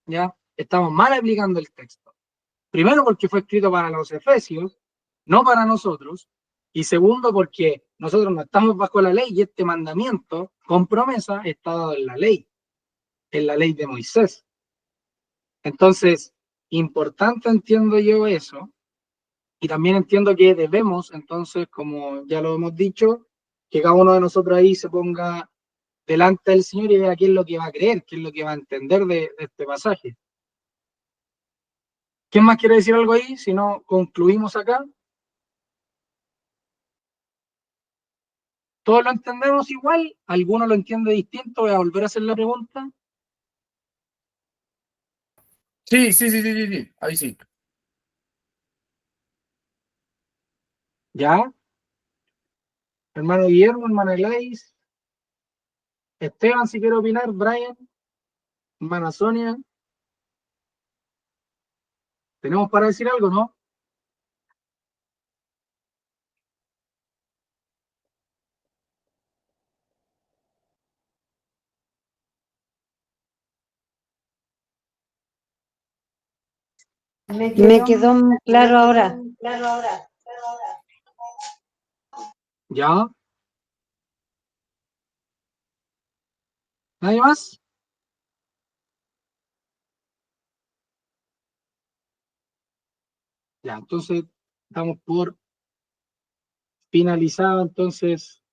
¿ya? Estamos mal aplicando el texto. Primero porque fue escrito para los efesios, no para nosotros. Y segundo porque nosotros no estamos bajo la ley y este mandamiento con promesa está dado en la ley de Moisés. Entonces, importante entiendo yo eso. Y también entiendo que debemos, entonces, como ya lo hemos dicho, que cada uno de nosotros ahí se ponga delante del Señor y vea qué es lo que va a creer, qué es lo que va a entender de este pasaje. ¿Quién más quiere decir algo ahí? Si no, concluimos acá. ¿Todos lo entendemos igual? ¿Alguno lo entiende distinto? Voy a volver a hacer la pregunta. Sí, ahí sí. ¿Ya? Hermano Guillermo, hermana Gladys. Esteban, si quiere opinar. Brian, hermana Sonia. ¿Tenemos para decir algo, no? Me quedó claro ahora. ¿Ya? ¿Nadie más? Ya, entonces estamos por finalizado entonces